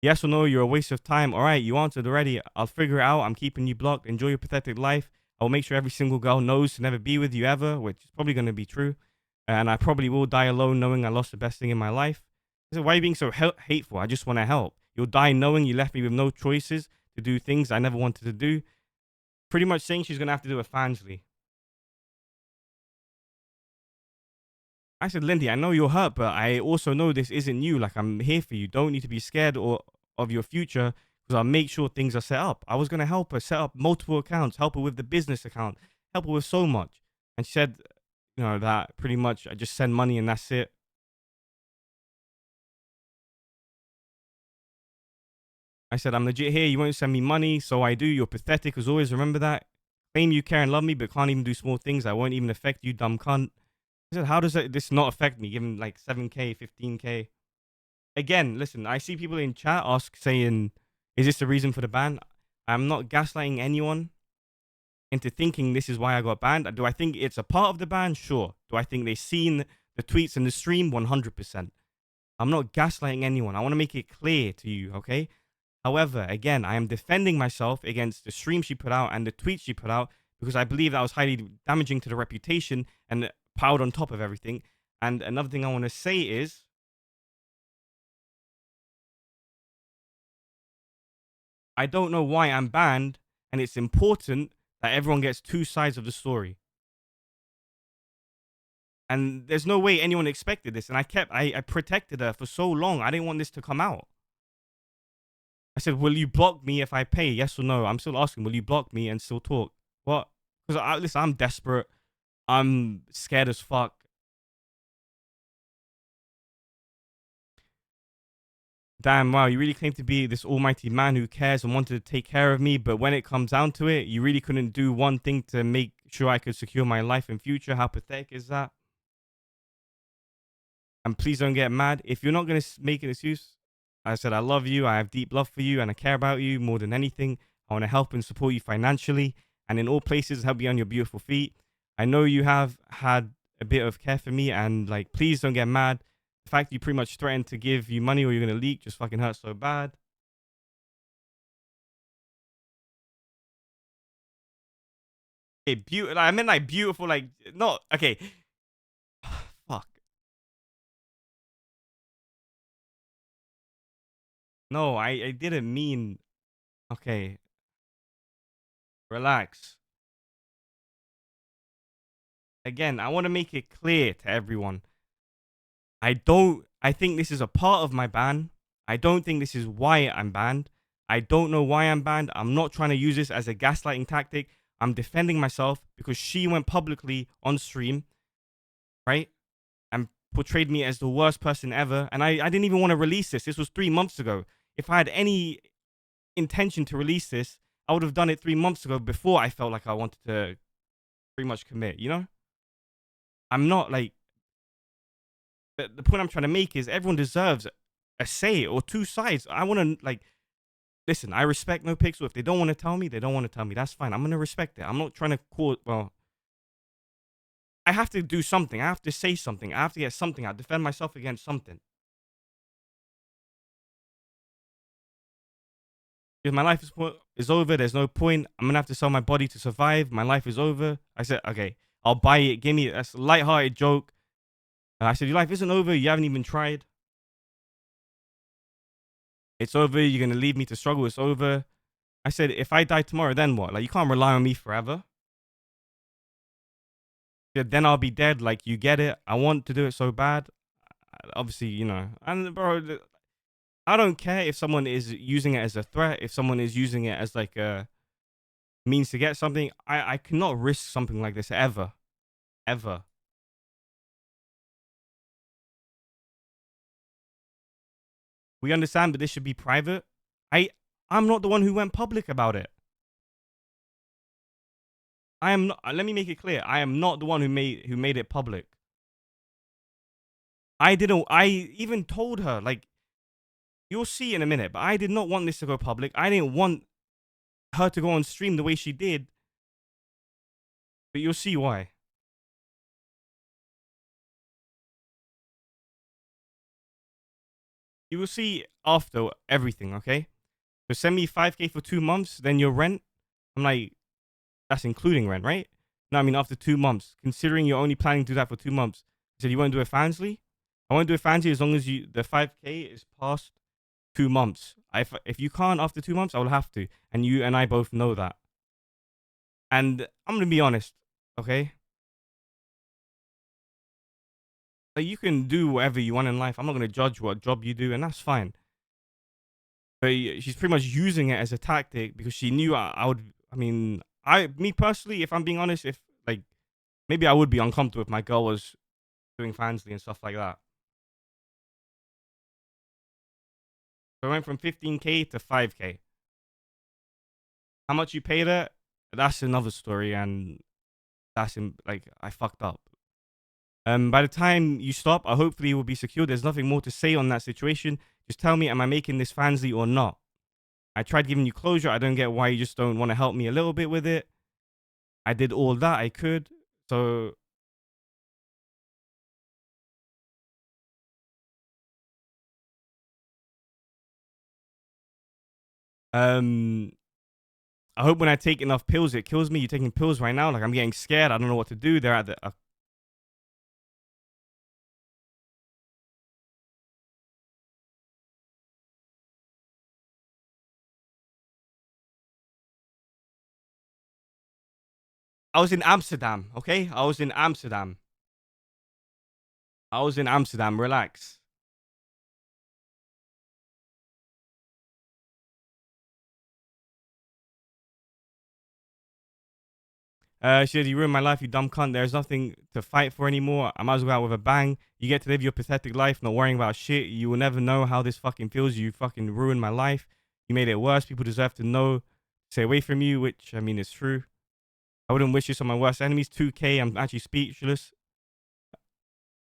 Speaker 1: Yes or no, you're a waste of time. All right, you answered already. I'll figure it out. I'm keeping you blocked. Enjoy your pathetic life. I'll make sure every single girl knows to never be with you ever, which is probably going to be true. And I probably will die alone knowing I lost the best thing in my life. I said, why are you being so hateful? I just want to help. You'll die knowing you left me with no choices to do things I never wanted to do. Pretty much saying she's going to have to do a Fansly. I said, Lyndi, I know you're hurt, but I also know this isn't you. Like, I'm here for you. Don't need to be scared of your future, because I'll make sure things are set up. I was going to help her set up multiple accounts, help her with the business account, help her with so much. And she said, you know, that pretty much I just send money and that's it. I said, I'm legit here. You won't send me money, so I do. You're pathetic as always. Remember that. Claim you care and love me, but can't even do small things that won't even affect you, dumb cunt. I said, how does this not affect me, given like 7K, 15K? Again, listen, I see people in chat saying, is this the reason for the ban? I'm not gaslighting anyone into thinking this is why I got banned. Do I think it's a part of the ban? Sure. Do I think they've seen the tweets and the stream? 100%. I'm not gaslighting anyone. I want to make it clear to you, okay? However, again, I am defending myself against the stream she put out and the tweets she put out, because I believe that was highly damaging to the reputation and piled on top of everything. And another thing I want to say is, I don't know why I'm banned, and it's important that everyone gets two sides of the story. And there's no way anyone expected this. And I protected her for so long. I didn't want this to come out. I said, will you block me if I pay? Yes or no? I'm still asking, will you block me and still talk? What? Because listen, I'm desperate. I'm scared as fuck. Damn, wow, you really claim to be this almighty man who cares and wanted to take care of me, but when it comes down to it, you really couldn't do one thing to make sure I could secure my life and future. How pathetic is that? And please don't get mad. If you're not going to make an excuse, I said, I love you. I have deep love for you and I care about you more than anything. I want to help and support you financially and in all places, help you on your beautiful feet. I know you have had a bit of care for me, and like, please don't get mad. The fact you pretty much threatened to give you money or you're going to leak just fucking hurts so bad. Okay, beautiful. I meant like beautiful, like, not, okay. Fuck. No, I didn't mean, okay, relax. Again, I want to make it clear to everyone. I think this is a part of my ban. I don't think this is why I'm banned. I don't know why I'm banned. I'm not trying to use this as a gaslighting tactic. I'm defending myself because she went publicly on stream, right? And portrayed me as the worst person ever. And I didn't even want to release this. This was 3 months ago. If I had any intention to release this, I would have done it 3 months ago before I felt like I wanted to pretty much commit, you know? I'm not like, the point I'm trying to make is everyone deserves a say or two sides. I want to like, listen, I respect no pixel. If they don't want to tell me, they don't want to tell me. That's fine. I'm gonna respect it. I'm not trying to call. Well, I have to do something. I have to say something. I have to get something out. Defend myself against something. If my life is over, there's no point. I'm gonna have to sell my body to survive. My life is over. I said, okay, I'll buy it. Give me it. That's a lighthearted joke. I said, your life isn't over. You haven't even tried. It's over. You're gonna leave me to struggle. It's over. I said, if I die tomorrow, then what? Like, you can't rely on me forever. Yeah, then I'll be dead. Like, you get it. I want to do it so bad. Obviously, you know. And bro, I don't care if someone is using it as a threat. If someone is using it as like a means to get something, I cannot risk something like this ever, ever. We understand that this should be private. I I'm not the one who went public about it. I am not. Let me make it clear. I am not the one who made it public. I didn't. I even told her like you'll see in a minute. But I did not want this to go public. I didn't want her to go on stream the way she did. But you'll see why. You will see after everything. Okay. So send me 5K for 2 months. Then your rent. I'm like, that's including rent, right? No, I mean after 2 months. Considering you're only planning to do that for 2 months. I said you won't do it fansly. I won't do it fancy as long as the 5K is past 2 months. If you can't after 2 months, I will have to. And you and I both know that. And I'm gonna be honest, okay? Like you can do whatever you want in life. I'm not gonna judge what job you do, and that's fine. But she's pretty much using it as a tactic because she knew I would. I mean, me personally, if I'm being honest, if like maybe I would be uncomfortable if my girl was doing fansly and stuff like that. So I went from 15K to 5K. How much you paid her? That's another story, and like I fucked up. By the time you stop, hopefully it will be secure. There's nothing more to say on that situation. Just tell me, am I making this fansly or not? I tried giving you closure. I don't get why you just don't want to help me a little bit with it. I did all that I could. So, um, I hope when I take enough pills, it kills me. You're taking pills right now. Like I'm getting scared. I don't know what to do. They're at the. I was in Amsterdam. Okay, I was in Amsterdam. I was in Amsterdam. Relax. She said, you ruined my life, you dumb cunt. There's nothing to fight for anymore. I might as well go out with a bang. You get to live your pathetic life, not worrying about shit. You will never know how this fucking feels. You fucking ruined my life. You made it worse. People deserve to know. Stay away from you, which, I mean, is true. I wouldn't wish this on my worst enemies. 2K, I'm actually speechless.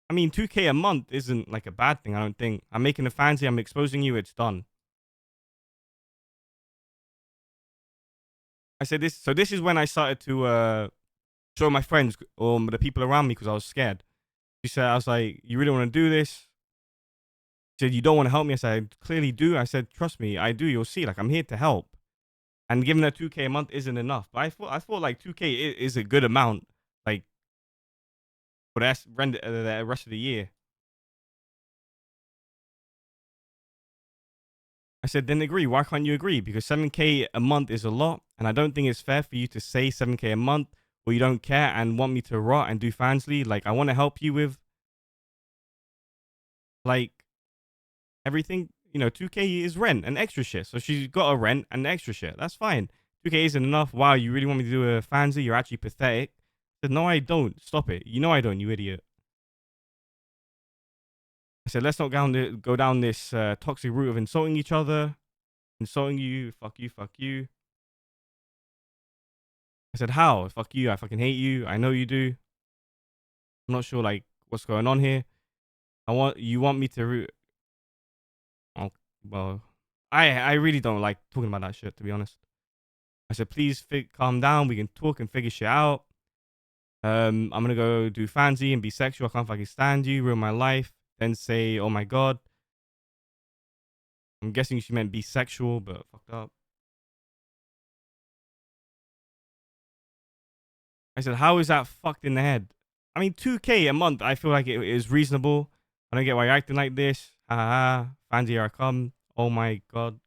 Speaker 1: I mean, 2K a month isn't like a bad thing, I don't think. I'm making a fancy, I'm exposing you, it's done. I said this, so this is when I started to show my friends or the people around me because I was scared. She said, I was like, you really want to do this? She said, you don't want to help me? I said, I clearly do. I said, trust me, I do. You'll see. Like, I'm here to help. And giving her 2K a month isn't enough. But I thought like 2K is a good amount, like, for the rest of the year. I said, then agree. Why can't you agree? Because 7K a month is a lot. And I don't think it's fair for you to say 7K a month or you don't care and want me to rot and do fansly. Like, I want to help you with, like, everything. 2K is rent and extra shit. So she's got a rent and extra shit. That's fine. 2K isn't enough. Wow, you really want me to do a fansy? You're actually pathetic. I said, no, I don't. Stop it. You know I don't, you idiot. I said, let's not go down this toxic route of insulting each other. Insulting you. Fuck you. Fuck you. I said, how? Fuck you. I fucking hate you. I know you do. I'm not sure, like, what's going on here. You want me to oh, well, I really don't like talking about that shit, to be honest. I said, please calm down. We can talk and figure shit out. I'm gonna go do fancy and be sexual. I can't fucking stand you. Ruin my life. Then say, oh my god. I'm guessing she meant be sexual, but fucked up. I said, how is that fucked in the head? I mean, 2K a month, I feel like it is reasonable. I don't get why you're acting like this. Ha ha ha. Fancy, here I come. Oh my god.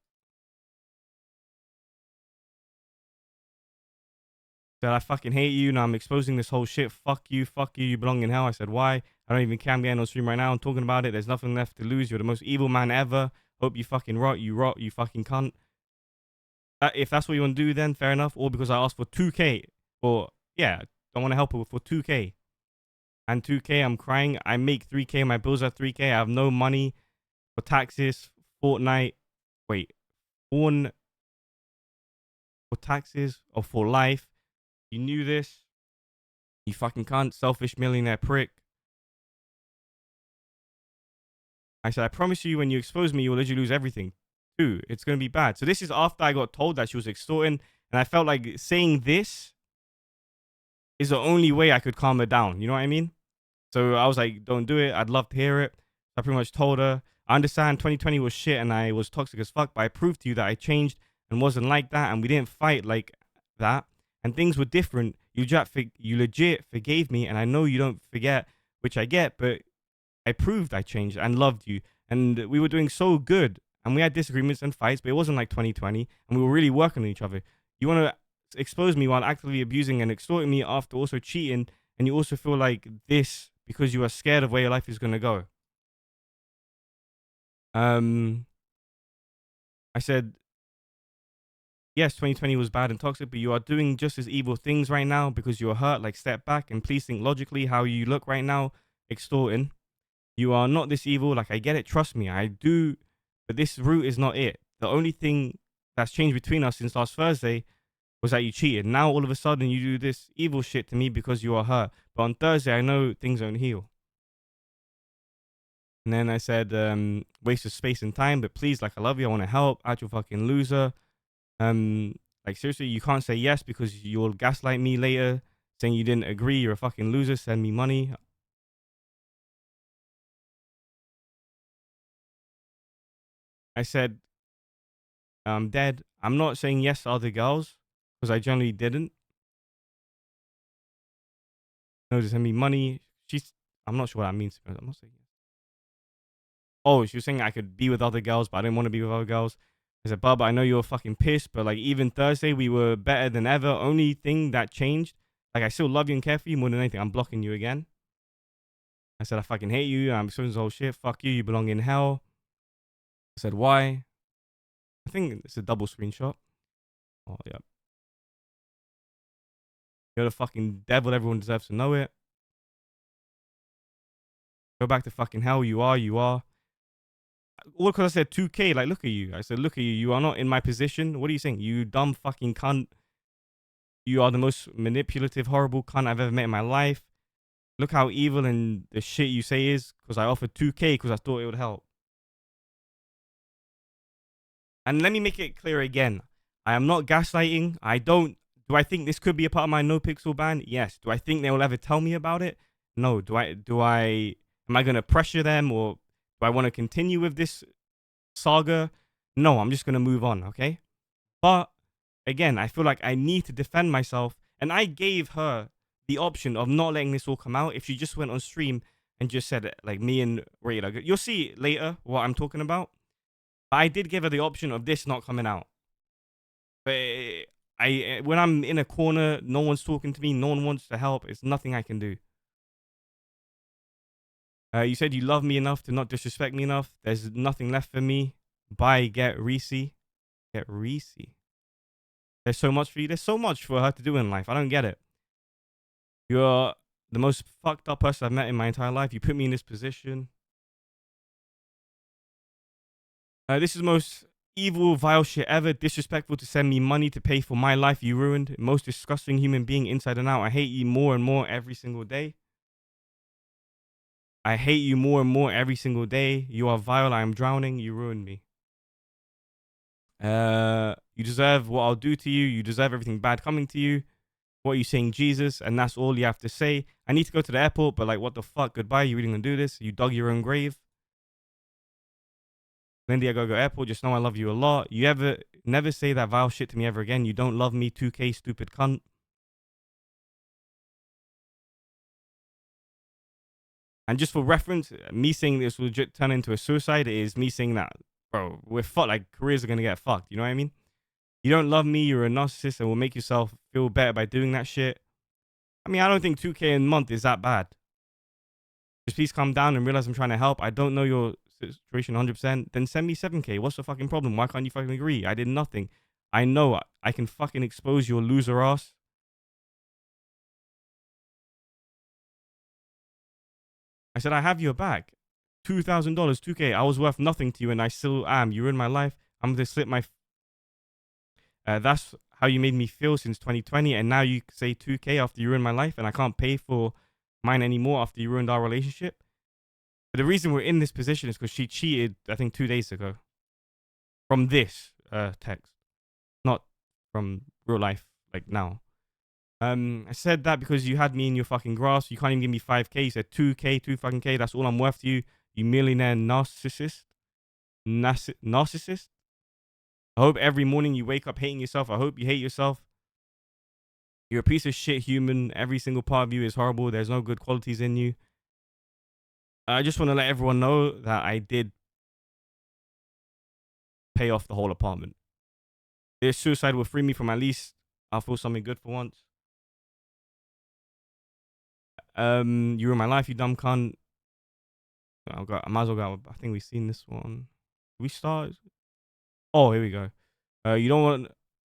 Speaker 1: Said, I fucking hate you. Now I'm exposing this whole shit. Fuck you. Fuck you. You belong in hell. I said, why? I don't even care. I'm getting on stream right now. I'm talking about it. There's nothing left to lose. You're the most evil man ever. Hope you fucking rot. You rot. You fucking cunt. If that's what you want to do, then fair enough. Or because I asked for 2K. Or, yeah, don't want to help her for 2K. And 2K, I'm crying. I make 3K. My bills are 3K. I have no money for taxes, Fortnite. Wait. For taxes or for life. You knew this. You fucking cunt. Selfish millionaire prick. I said, I promise you, when you expose me, you'll literally lose everything. Too. It's going to be bad. So this is after I got told that she was extorting. And I felt like saying this is the only way I could calm her down. You know what I mean? So I was like, don't do it. I'd love to hear it. I pretty much told her, I understand 2020 was shit and I was toxic as fuck, but I proved to you that I changed and wasn't like that. And we didn't fight like that. And things were different. You legit forgave me. And I know you don't forget, which I get, but I proved I changed and loved you. And we were doing so good. And we had disagreements and fights, but it wasn't like 2020. And we were really working on each other. You want to expose me while actively abusing and extorting me after also cheating. And you also feel like this because you are scared of where your life is going to go. I said, yes, 2020 was bad and toxic, but you are doing just as evil things right now because you are hurt. Like, step back and please think logically how you look right now, extorting. You are not this evil. Like, I get it. Trust me, I do. But this route is not it. The only thing that's changed between us since last Thursday was that you cheated. Now, all of a sudden, you do this evil shit to me because you are hurt. But on Thursday, I know things don't heal. And then I said, waste of space and time, but please, like, I love you. I want to help. Actual fucking loser. Like, seriously, you can't say yes because you'll gaslight me later saying you didn't agree. You're a fucking loser. Send me money. I said, I'm dead. I'm not saying yes to other girls because I generally didn't. No, just send me money. I'm not sure what that means. I'm not saying yes. Oh, she was saying I could be with other girls, but I didn't want to be with other girls. I said, Bub, I know you're fucking pissed, but like even Thursday, we were better than ever. Only thing that changed, like I still love you and care for you more than anything. I'm blocking you again. I said, I fucking hate you. I'm exposing this whole shit. Fuck you. You belong in hell. I said, why? I think it's a double screenshot. Oh, yeah. You're the fucking devil. Everyone deserves to know it. Go back to fucking hell. You are. All because I said 2K. Like, look at you. I said, look at you. You are not in my position. What are you saying? You dumb fucking cunt. You are the most manipulative, horrible cunt I've ever met in my life. Look how evil and the shit you say is because I offered 2K because I thought it would help. And let me make it clear again. I am not gaslighting. Do I think this could be a part of my no pixel ban? Yes. Do I think they will ever tell me about it? No. Am I going to pressure them or do I want to continue with this saga? No, I'm just going to move on, okay? But again, I feel like I need to defend myself. And I gave her the option of not letting this all come out if she just went on stream and just said it, like me and Raider. You'll see later what I'm talking about. But I did give her the option of this not coming out. But when I'm in a corner, no one's talking to me, no one wants to help. It's nothing I can do. You said you love me enough to not disrespect me enough. There's nothing left for me. Bye, get Reese. Get Reese. There's so much for you. There's so much for her to do in life. I don't get it. You're the most fucked up person I've met in my entire life. You put me in this position. This is the most evil, vile shit ever. Disrespectful to send me money to pay for my life you ruined. Most disgusting human being inside and out. I hate you more and more every single day. I hate you more and more every single day. You are vile. I am drowning. You ruined me. You deserve what I'll do to you. You deserve everything bad coming to you. What are you saying, Jesus? And that's all you have to say. I need to go to the airport, but like, what the fuck? Goodbye. You really gonna do this? You dug your own grave. Lyndi, I gotta go airport. Just know I love you a lot. You ever never say that vile shit to me ever again. You don't love me, 2K, stupid cunt. And just for reference, me saying this will legit turn into a suicide is me saying that, bro, we're fucked. Like, careers are gonna get fucked. You know what I mean? You don't love me. You're a narcissist and will make yourself feel better by doing that shit. I mean, I don't think 2K a month is that bad. Just please calm down and realize I'm trying to help. I don't know your situation 100%. Then send me 7K. What's the fucking problem? Why can't you fucking agree? I did nothing. I know I can fucking expose your loser ass. I said, I have your back. $2,000, 2K. I was worth nothing to you and I still am. You ruined my life. I'm going to slip my... that's how you made me feel since 2020. And now you say 2K after you ruined my life and I can't pay for mine anymore after you ruined our relationship. But the reason we're in this position is because she cheated, I think, 2 days ago. From this text. Not from real life, like now. I said that because you had me in your fucking grasp. You can't even give me 5K. You said 2K, 2 fucking K. That's all I'm worth to you. You millionaire narcissist. Narcissist. I hope every morning you wake up hating yourself. I hope you hate yourself. You're a piece of shit human. Every single part of you is horrible. There's no good qualities in you. I just want to let everyone know that I did pay off the whole apartment. This suicide will free me from at least I'll feel something good for once. You ruined my life, you dumb cunt. I might as well go. I think we've seen this one. We start. Oh, here we go. You don't want.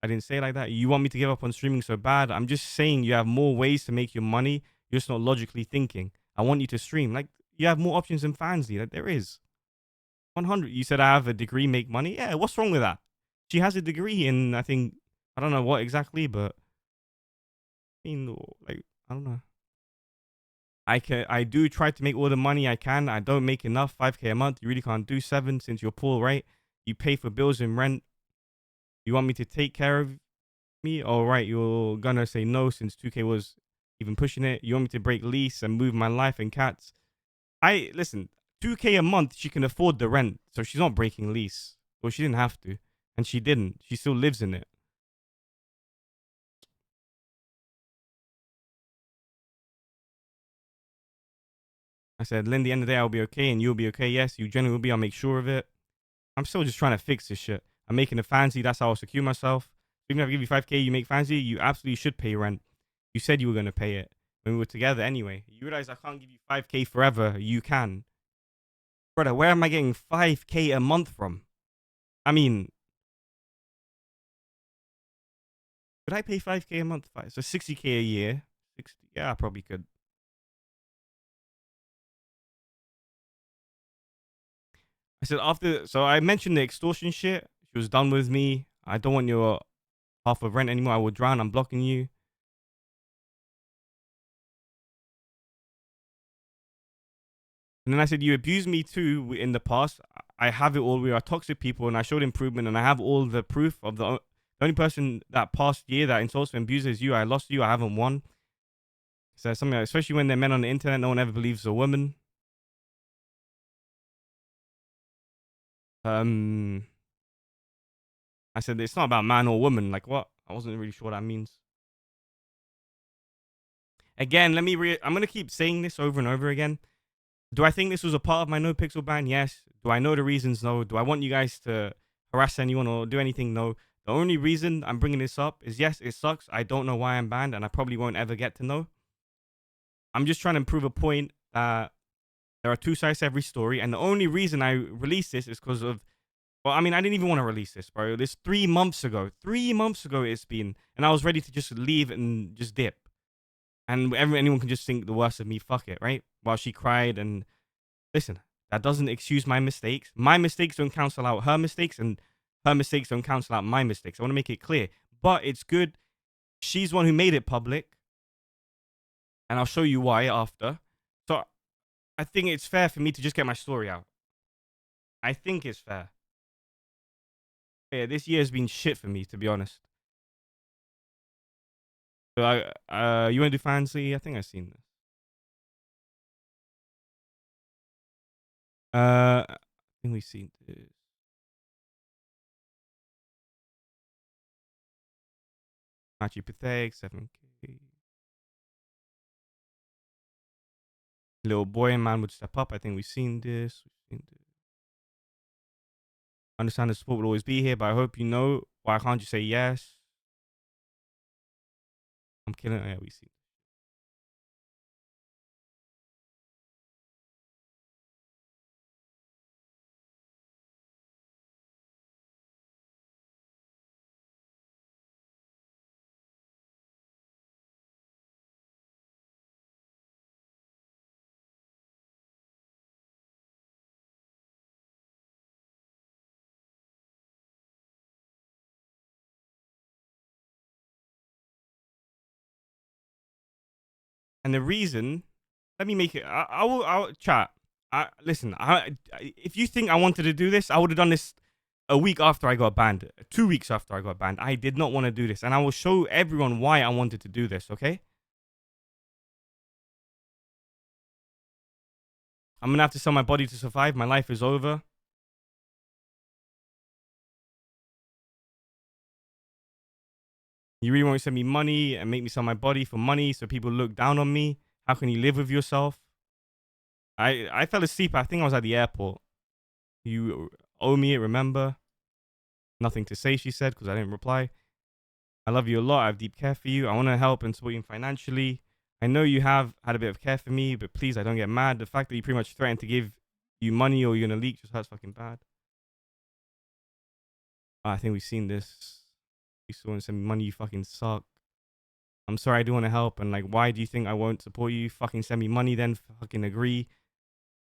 Speaker 1: I didn't say it like that. You want me to give up on streaming so bad? I'm just saying you have more ways to make your money. You're just not logically thinking. I want you to stream. Like, you have more options than Fansly. Like, there is. 100. You said I have a degree, make money. Yeah, what's wrong with that? She has a degree in, I think, I don't know what exactly, but I mean, like, I don't know. I do try to make all the money I can. I don't make enough. 5K a month. You really can't do 7 since you're poor, right? You pay for bills and rent. You want me to take care of me? All right, you're gonna say no since 2K was even pushing it. You want me to break lease and move my life and cats? I listen. 2K a month, she can afford the rent, so she's not breaking lease. Well, she didn't have to, and she didn't. She still lives in it. I said, Lynn, the end of the day, I'll be okay, and you'll be okay. Yes, you generally will be. I'll make sure of it. I'm still just trying to fix this shit. I'm making a fancy. That's how I'll secure myself. Even if I give you 5K, you make fancy, you absolutely should pay rent. You said you were going to pay it when we were together anyway. You realize I can't give you 5K forever. You can. Brother, where am I getting 5K a month from? I mean, could I pay 5K a month? So 60K a year. 60, yeah, I probably could. I said after, so I mentioned the extortion shit. She was done with me. I don't want your half of rent anymore. I will drown. I'm blocking you. And then I said, you abused me too in the past. I have it all. We are toxic people and I showed improvement and I have all the proof of the only person that past year that insults and abuses you. I lost you. I haven't won. So something, especially when they're men on the internet, no one ever believes a woman. I said, it's not about man or woman. Like what? I wasn't really sure what that means. Again, I'm going to keep saying this over and over again. Do I think this was a part of my no pixel ban? Yes. Do I know the reasons? No. Do I want you guys to harass anyone or do anything? No. The only reason I'm bringing this up is yes, it sucks. I don't know why I'm banned and I probably won't ever get to know. I'm just trying to prove a point that there are two sides to every story. And the only reason I released this is because of, well, I mean, I didn't even want to release this, bro. This 3 months ago. 3 months ago it's been. And I was ready to just leave and just dip. And anyone can just think the worst of me. Fuck it, right? While she cried and listen, that doesn't excuse my mistakes. My mistakes don't cancel out her mistakes, and her mistakes don't cancel out my mistakes. I want to make it clear. But it's good. She's one who made it public. And I'll show you why after. So I think it's fair for me to just get my story out. I think it's fair. Yeah, this year has been shit for me, to be honest. So you want to do fancy? I think I've seen this. I think we've seen this. Matchy Pathetic, 7K. Little boy and man would step up. I think we've seen this. We've seen this. Understand the support will always be here, but I hope you know. Why can't you say yes? I'm killing it. Yeah, we see. And the reason, let me make it. I will chat. Listen. If you think I wanted to do this, I would have done this a week after I got banned. 2 weeks after I got banned. I did not want to do this, and I will show everyone why I wanted to do this. Okay. I'm gonna have to sell my body to survive. My life is over. You really want to send me money and make me sell my body for money so people look down on me? How can you live with yourself? I fell asleep. I think I was at the airport. You owe me it, remember? Nothing to say, she said, because I didn't reply. I love you a lot. I have deep care for you. I want to help and support you financially. I know you have had a bit of care for me, but please, I don't get mad. The fact that you pretty much threatened to give you money or you're going to leak just hurts fucking bad. I think we've seen this. You still want to send me money, you fucking suck. I'm sorry, I do want to help. And like, why do you think I won't support you? Fucking send me money then. Fucking agree.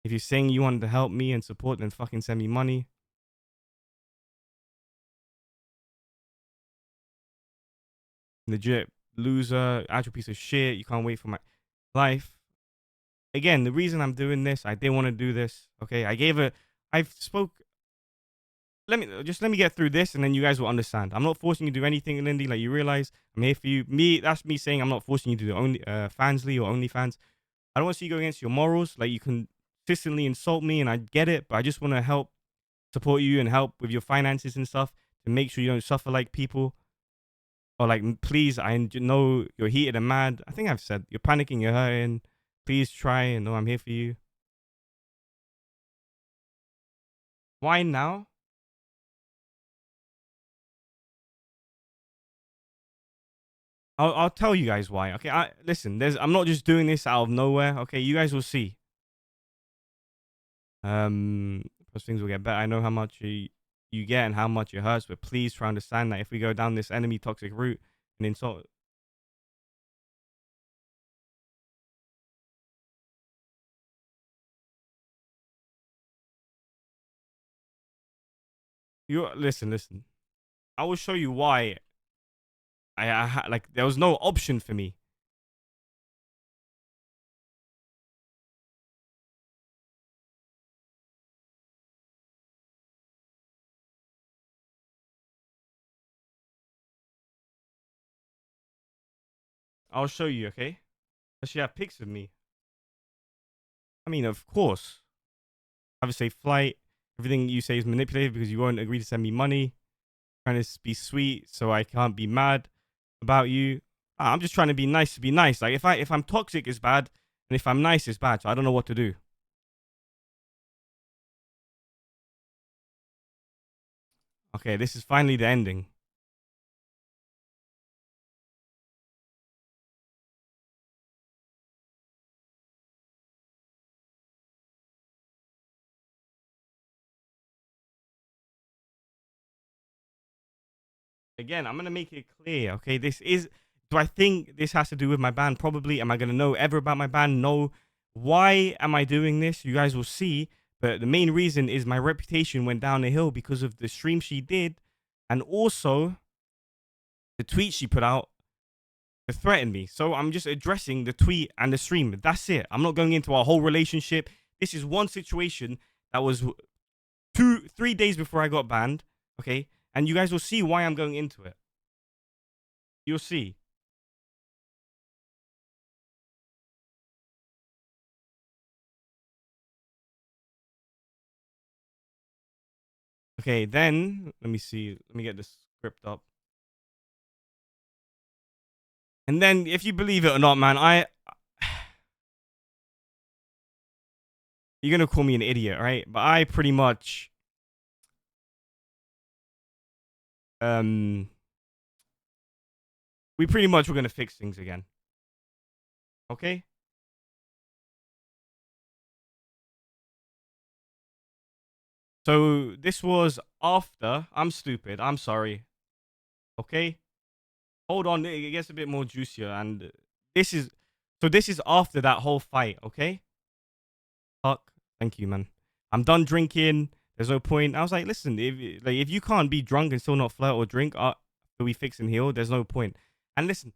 Speaker 1: If you're saying you wanted to help me and support, then fucking send me money. Legit loser, actual piece of shit. You can't wait for my life. Again, the reason I'm doing this, I didn't want to do this. Okay, I've spoke. Let me get through this, and then you guys will understand. I'm not forcing you to do anything, Lyndi. Like you realize, I'm here for you. That's me saying I'm not forcing you to do only Fansly or OnlyFans. I don't want to see you go against your morals. Like you can consistently insult me, and I get it, but I just want to help support you and help with your finances and stuff to make sure you don't suffer like people. Or like, please, I know you're heated and mad. I think I've said you're panicking, you're hurting. Please try and know I'm here for you. Why now? I'll tell you guys why. Okay, listen. I'm not just doing this out of nowhere. Okay, you guys will see. Those things will get better. I know how much you get and how much it hurts, but please try to understand that if we go down this enemy toxic route and insult, you listen. I will show you why. Like there was no option for me. I'll show you. Okay. Does she have pics of me? I mean, of course. Have a safe flight. Everything you say is manipulated because you won't agree to send me money. Trying to be sweet so I can't be mad about you. I'm just trying to be nice to be nice. Like if I'm toxic, it's bad, and if I'm nice, it's bad. So I don't know what to do. Okay, this is finally the ending. Again, I'm gonna make it clear. Okay, this is. Do I think this has to do with my band? Probably. Am I gonna know ever about my band? No. Why am I doing this? You guys will see. But the main reason is my reputation went down the hill because of the stream she did, and also the tweet she put out to threaten me. So I'm just addressing the tweet and the stream. That's it. I'm not going into our whole relationship. This is one situation that was 3 days before I got banned. Okay. And you guys will see why I'm going into it. You'll see. Okay, then let me see. Let me get this script up. And then, if you believe it or not, man, you're gonna call me an idiot, right? But I pretty much, we pretty much were gonna fix things again. Okay. So this was after. I'm stupid. I'm sorry. Okay. Hold on. It gets a bit more juicier, and this is this is after that whole fight. Okay. Fuck. Thank you, man. I'm done drinking. There's no point. I was like, listen, if you can't be drunk and still not flirt or drink, we fix and heal. There's no point. And listen,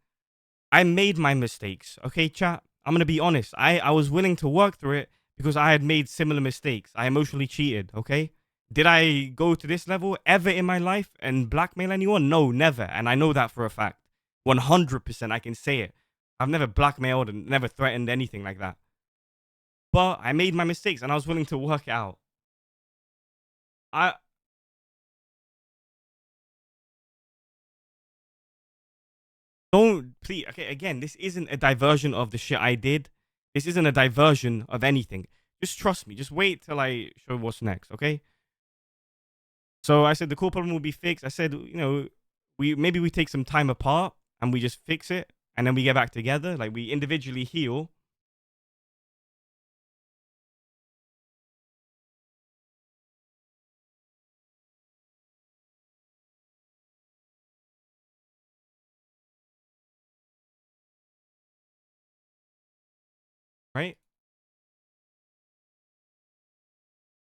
Speaker 1: I made my mistakes. Okay, chat. I'm gonna be honest. I was willing to work through it because I had made similar mistakes. I emotionally cheated. Okay. Did I go to this level ever in my life and blackmail anyone? No, never. And I know that for a fact. 100%. I can say it. I've never blackmailed and never threatened anything like that. But I made my mistakes and I was willing to work it out. I don't please. Okay, again, this isn't a diversion of the shit I did. This isn't a diversion of anything. Just trust me. Just wait till I show what's next, okay? So I said the core problem will be fixed. I said, maybe we take some time apart and we just fix it and then we get back together. Like we individually heal. Right?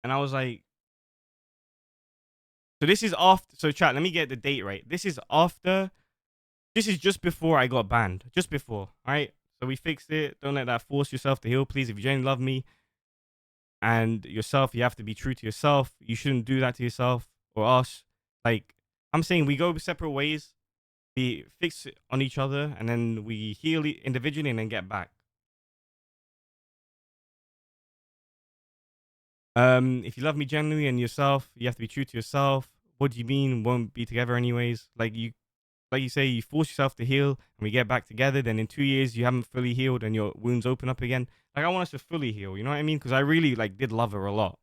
Speaker 1: And I was like, so this is after. So chat, let me get the date right. This is after. This is just before I got banned. Just before. All right. So we fixed it. Don't let that force yourself to heal, please. If you genuinely love me and yourself, you have to be true to yourself. You shouldn't do that to yourself or us. Like I'm saying, we go separate ways. We fix it on each other, and then we heal individually, and then get back. If you love me genuinely and yourself, you have to be true to yourself. What do you mean won't be together anyways? Like you say, you force yourself to heal and we get back together. Then in 2 years, you haven't fully healed and your wounds open up again. Like I want us to fully heal. You know what I mean? Because I really did love her a lot.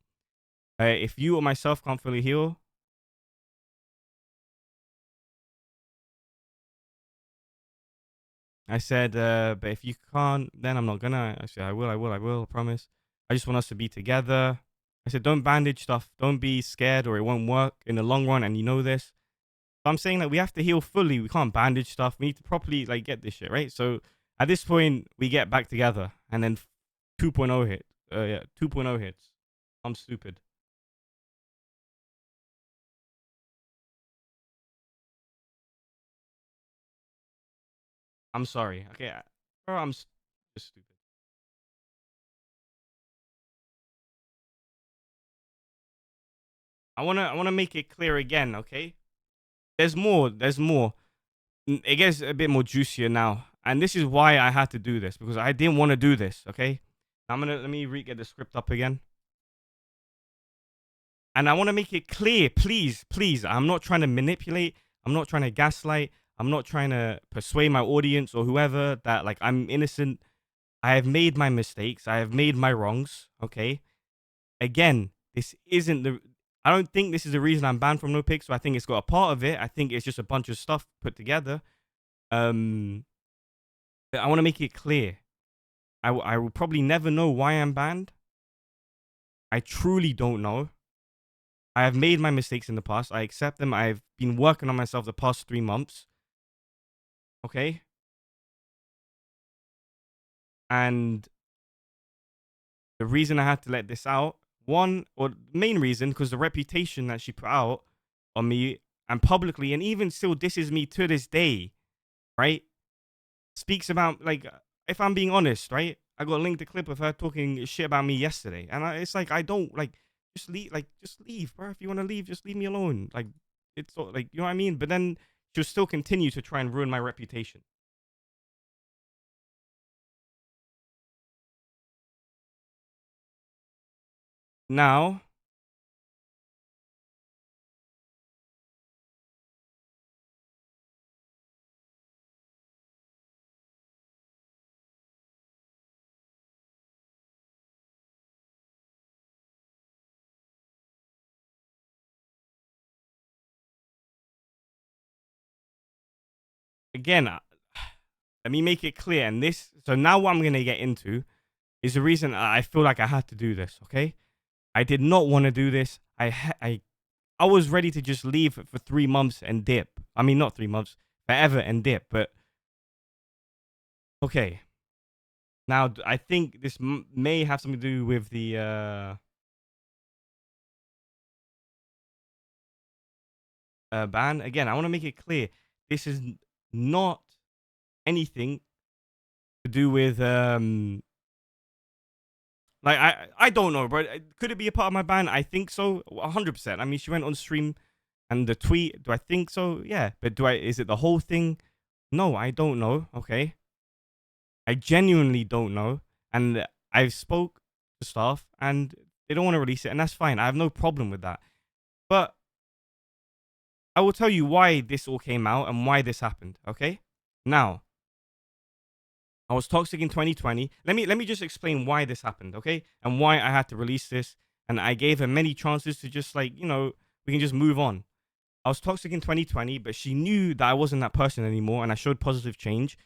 Speaker 1: If you or myself can't fully heal, I said, but if you can't, then I'm not gonna. I said, I will, I promise. I just want us to be together. I said, don't bandage stuff. Don't be scared or it won't work in the long run. And you know this. So I'm saying that we have to heal fully. We can't bandage stuff. We need to properly get this shit, right? So at this point, we get back together and then 2.0 hit. 2.0 hits. I'm stupid. I'm sorry. Okay, bro, I'm just stupid. I wanna make it clear again, okay? There's more. There's more. It gets a bit more juicier now, and this is why I had to do this because I didn't want to do this. Okay, let me get the script up again, and I want to make it clear, please, please. I'm not trying to manipulate. I'm not trying to gaslight. I'm not trying to persuade my audience or whoever that I'm innocent. I have made my mistakes. I have made my wrongs. Okay, again, this isn't the. I don't think this is the reason I'm banned from No Pics. So I think it's got a part of it. I think it's just a bunch of stuff put together. I want to make it clear. I will probably never know why I'm banned. I truly don't know. I have made my mistakes in the past. I accept them. I've been working on myself the past 3 months. Okay. And the reason I had to let this out, one, or main reason, because the reputation that she put out on me and publicly, and even still disses me to this day, right? Speaks about, if I'm being honest, right? I got linked a clip of her talking shit about me yesterday. And it's I don't, just leave, bro. If you want to leave, just leave me alone. it's like, you know what I mean? But then she'll still continue to try and ruin my reputation. Now, again, let me make it clear. And this, so now what I'm going to get into is the reason I feel like I had to do this, okay? I did not want to do this. I was ready to just leave for 3 months and dip. I mean, not 3 months, forever and dip. But okay, now I think this may have something to do with the ban. Again, I want to make it clear. This is not anything to do with like I don't know, bro. Could it be a part of my ban? I think so, 100%. I mean, she went on stream and the tweet. Do I think so? Yeah, but is it the whole thing? No, I don't know. Okay, I genuinely don't know, and I've spoke to staff and they don't want to release it, and that's fine. I have no problem with that. But I will tell you why this all came out and why this happened. Okay, now I was toxic in 2020. Let me just explain why this happened, okay? And why I had to release this. And I gave her many chances to just like, we can just move on. I was toxic in 2020, but she knew that I wasn't that person anymore and I showed positive change.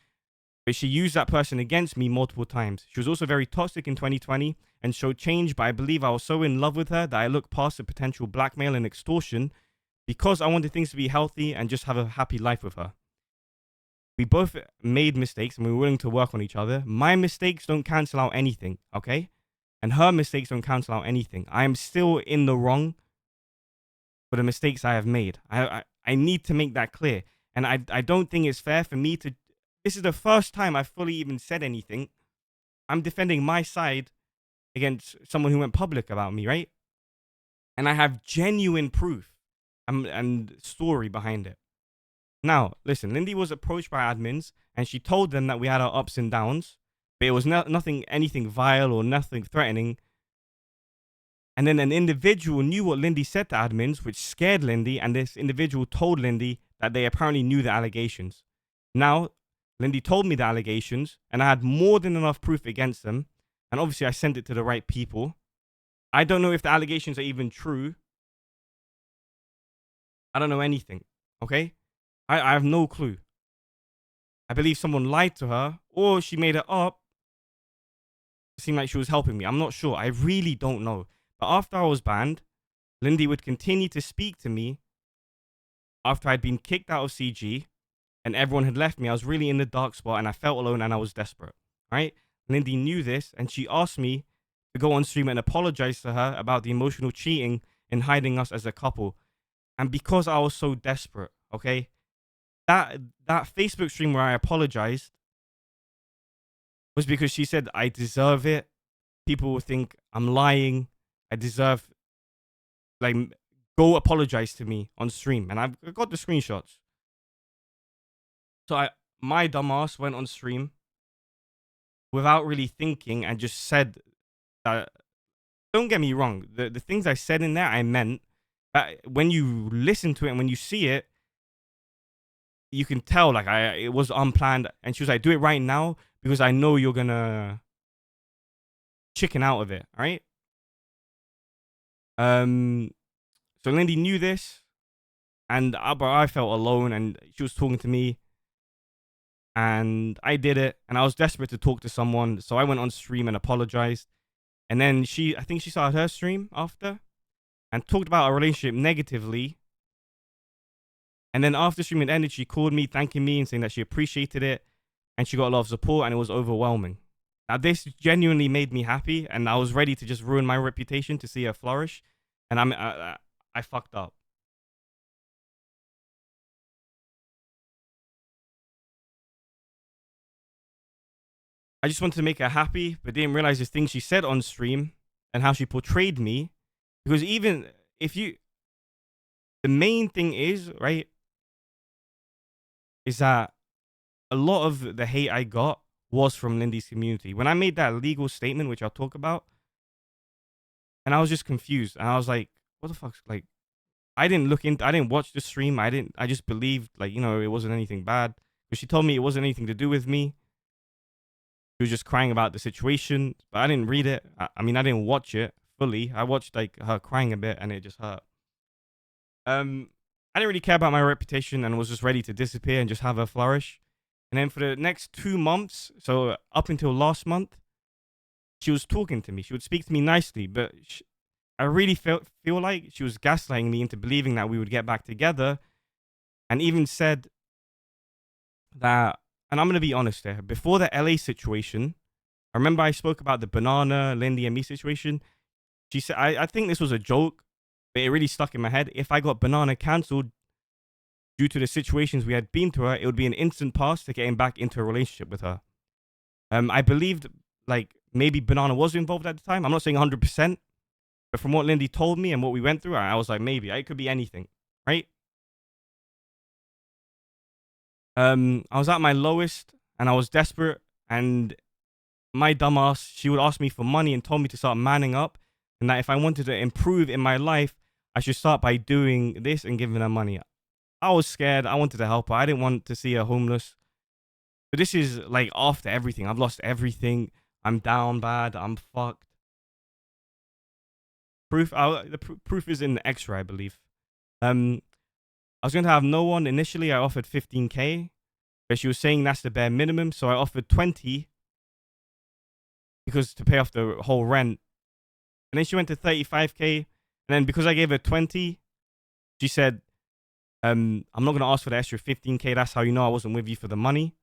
Speaker 1: But she used that person against me multiple times. She was also very toxic in 2020 and showed change, but I believe I was so in love with her that I looked past the potential blackmail and extortion because I wanted things to be healthy and just have a happy life with her. We both made mistakes and we were willing to work on each other. My mistakes don't cancel out anything, okay? And her mistakes don't cancel out anything. I am still in the wrong for the mistakes I have made. I need to make that clear. And I don't think it's fair for me to... This is the first time I've fully even said anything. I'm defending my side against someone who went public about me, right? And I have genuine proof and story behind it. Now, listen, Lyndi was approached by admins and she told them that we had our ups and downs, but it was anything vile or nothing threatening. And then an individual knew what Lyndi said to admins, which scared Lyndi, and this individual told Lyndi that they apparently knew the allegations. Now, Lyndi told me the allegations, and I had more than enough proof against them, and obviously I sent it to the right people. I don't know if the allegations are even true. I don't know anything, okay? I have no clue. I believe someone lied to her or she made it up. It seemed like she was helping me. I'm not sure. I really don't know. But after I was banned, Lyndi would continue to speak to me after I'd been kicked out of CG and everyone had left me. I was really in the dark spot and I felt alone and I was desperate, right? Lyndi knew this and she asked me to go on stream and apologize to her about the emotional cheating and hiding us as a couple. And because I was so desperate, okay, that Facebook stream where I apologized was because she said I deserve it. People will think I'm lying. I deserve, like, go apologize to me on stream. And I've got the screenshots. So my dumbass went on stream without really thinking and just said that. Don't get me wrong. The things I said in there, I meant. When you listen to it and when you see it, you can tell like it was unplanned. And she was like, do it right now because I know you're gonna chicken out of it, right? So Lyndi knew this, and I felt alone, and she was talking to me, and I did it, and I was desperate to talk to someone, so I went on stream and apologized. And then I think she started her stream after, and talked about our relationship negatively. And then after stream it ended, she called me, thanking me and saying that she appreciated it, and she got a lot of support, and it was overwhelming. Now, this genuinely made me happy, and I was ready to just ruin my reputation to see her flourish, and I fucked up. I just wanted to make her happy, but didn't realize the things she said on stream and how she portrayed me. Because even if you... The main thing is, right, is that a lot of the hate I got was from Lindy's community. When I made that legal statement, which I'll talk about, and I was just confused. And I was like, what the fuck's like, I didn't watch the stream. I just believed, like, it wasn't anything bad. But she told me it wasn't anything to do with me. She was just crying about the situation. But I didn't read it. I mean, I didn't watch it fully. I watched like her crying a bit and it just hurt. I didn't really care about my reputation and was just ready to disappear and just have her flourish. And then for the next 2 months, so up until last month, she was talking to me. She would speak to me nicely, but I really feel like she was gaslighting me into believing that we would get back together, and even said that. And I'm gonna be honest there. Before the LA situation, I remember I spoke about the banana, Lyndi, and me situation. She said, I think this was a joke, but it really stuck in my head. If I got banana cancelled due to the situations we had been to her, it would be an instant pass to getting back into a relationship with her. I believed like maybe banana was involved at the time. I'm not saying 100%, but from what Lyndi told me and what we went through, I was like, maybe it could be anything, right? I was at my lowest and I was desperate, and my dumbass, she would ask me for money and told me to start manning up, and that if I wanted to improve in my life, I should start by doing this and giving her money. I was scared. I wanted to help her. I didn't want to see her homeless. But this is like after everything. I've lost everything. I'm down bad. I'm fucked. Proof is in the extra, I believe. I was going to have no one. Initially, I offered 15K, but she was saying that's the bare minimum. So I offered 20 because to pay off the whole rent. And then she went to 35K. And then because I gave her 20, she said, I'm not going to ask for the extra 15K. That's how you know I wasn't with you for the money.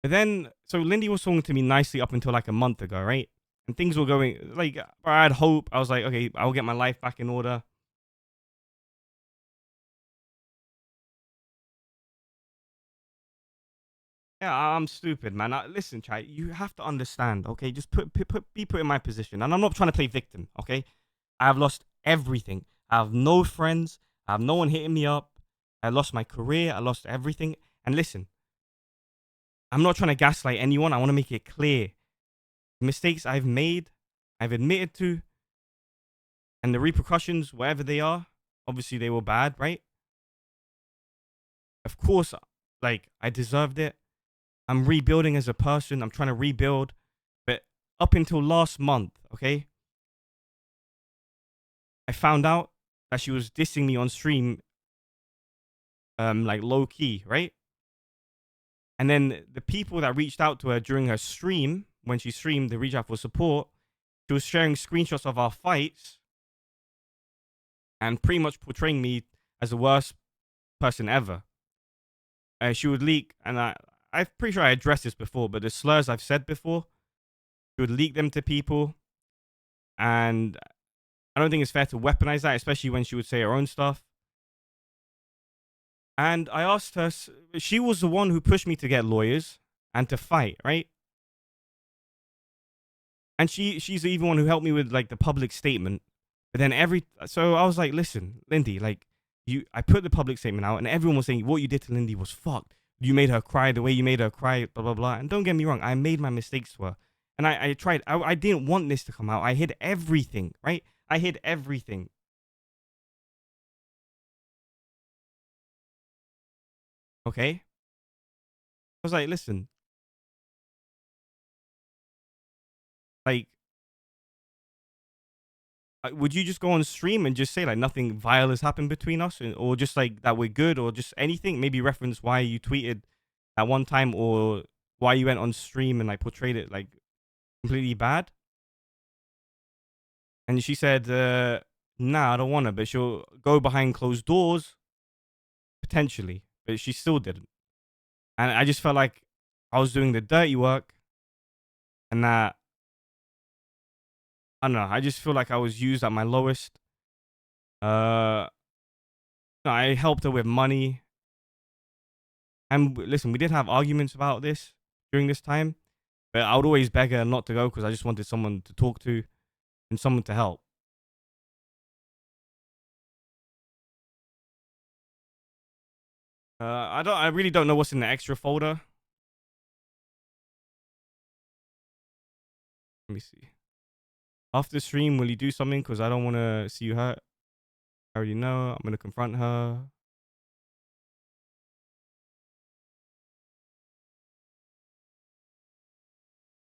Speaker 1: But then, so Lyndi was talking to me nicely up until like a month ago, right? And things were going, like, I had hope. I was like, okay, I'll get my life back in order. Yeah, I'm stupid, man. Listen, Chai, you have to understand, okay? Just be put in my position. And I'm not trying to play victim, okay? I have lost everything. I have no friends. I have no one hitting me up. I lost my career. I lost everything. And listen, I'm not trying to gaslight anyone. I want to make it clear. The mistakes I've made, I've admitted to, and the repercussions, whatever they are, obviously they were bad, right? Of course, like, I deserved it. I'm rebuilding as a person. I'm trying to rebuild. But up until last month, okay, I found out that she was dissing me on stream, like low key, right? And then the people that reached out to her during her stream, when she streamed, they reached out for support. She was sharing screenshots of our fights and pretty much portraying me as the worst person ever. She would leak, and I'm pretty sure I addressed this before, but the slurs I've said before, she would leak them to people. And I don't think it's fair to weaponize that, especially when she would say her own stuff. And I asked her, she was the one who pushed me to get lawyers and to fight, right? And she's even one who helped me with like the public statement. But then so I was like, listen, Lyndi, like I put the public statement out, and everyone was saying what you did to Lyndi was fucked. You made her cry the way you made her cry, blah blah blah. And don't get me wrong, I made my mistakes to her, and I tried. I didn't want this to come out. I hid everything, right? I hid everything. Okay. I was like, listen, like, would you just go on stream and just say like nothing vile has happened between us, or just like that we're good, or just anything? Maybe reference why you tweeted at one time, or why you went on stream and like portrayed it like completely bad. And she said, "Nah, I don't want to," but she'll go behind closed doors potentially, but she still didn't. And I just felt like I was doing the dirty work, and that I don't know. I just feel like I was used at my lowest. Uh, I helped her with money. And listen, we did have arguments about this during this time, but I would always beg her not to go because I just wanted someone to talk to and someone to help. I really don't know what's in the extra folder. Let me see. After stream, will you do something? Because I don't want to see you hurt. I already know. I'm gonna confront her.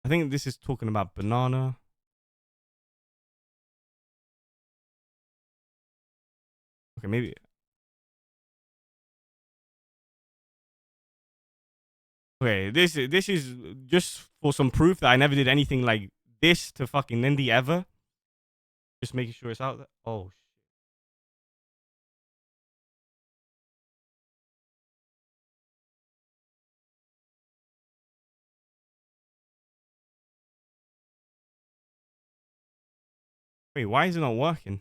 Speaker 1: I think this is talking about banana. Okay, maybe. Okay, this is just for some proof that I never did anything like this to fucking Lyndi ever. Just making sure it's out there. Oh, wait, why is it not working?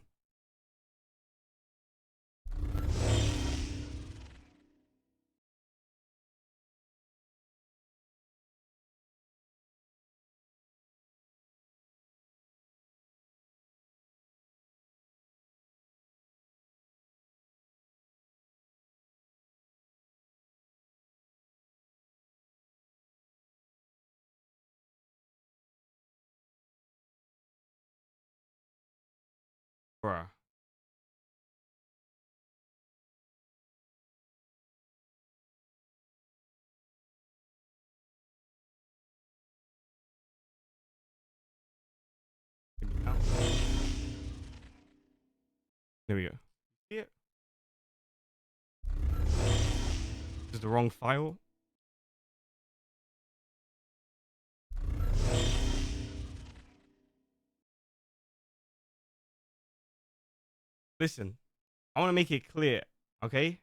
Speaker 1: Bruh. There we go. See it? This is the wrong file. Listen, I want to make it clear, okay?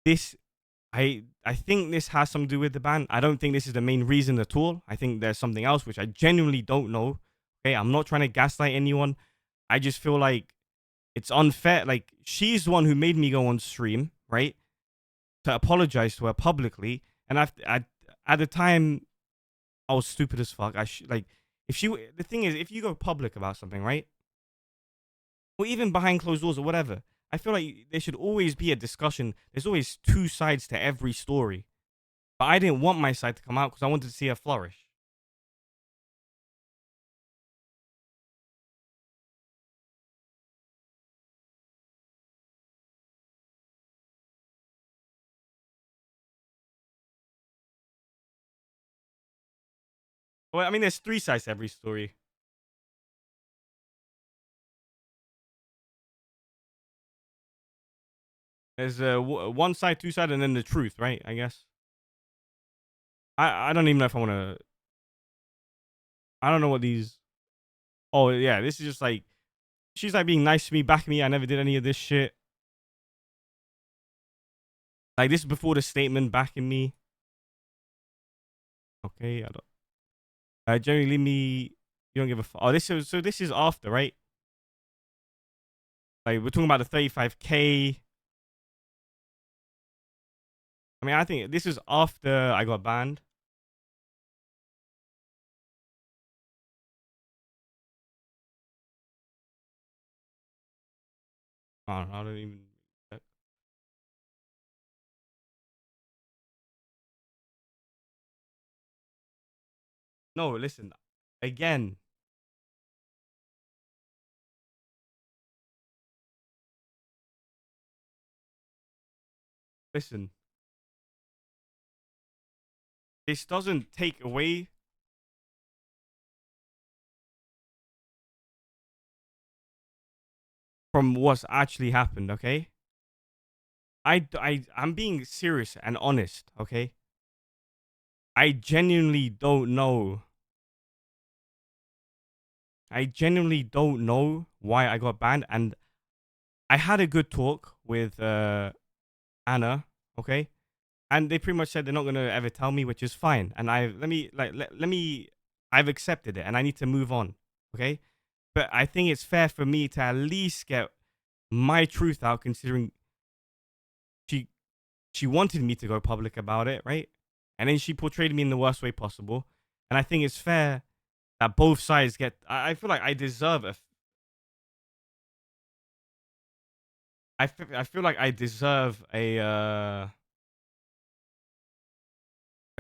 Speaker 1: This, I think this has something to do with the ban. I don't think this is the main reason at all. I think there's something else which I genuinely don't know. Okay, I'm not trying to gaslight anyone. I just feel like it's unfair. Like, she's the one who made me go on stream, right? To apologize to her publicly. And at the time, I was stupid as fuck. Like, if she, the thing is, if you go public about something, right? Or even behind closed doors or whatever, I feel like there should always be a discussion. There's always two sides to every story. But I didn't want my side to come out because I wanted to see her flourish. Well, I mean, there's three sides to every story. There's one side, two side, and then the truth, right? I guess. I don't even know if I want to. I don't know what these. Oh yeah, this is just like she's like being nice to me, backing me. I never did any of this shit. Like this is before the statement backing me. Okay, I don't. Generally, leave me. You don't give a. Oh, this is so. This is after, right? Like we're talking about the 35K. I mean, I think this is after I got banned. I don't even. No, listen. Again, listen. This doesn't take away from what's actually happened. Okay. I'm being serious and honest. Okay. I genuinely don't know. I genuinely don't know why I got banned, and I had a good talk with Anna. Okay. And they pretty much said they're not gonna ever tell me, which is fine. And I let me I've accepted it, and I need to move on. Okay, but I think it's fair for me to at least get my truth out, considering she she wanted me to go public about it, right? And then she portrayed me in the worst way possible. And I think it's fair that both sides get. I feel like I deserve a. I feel like I deserve a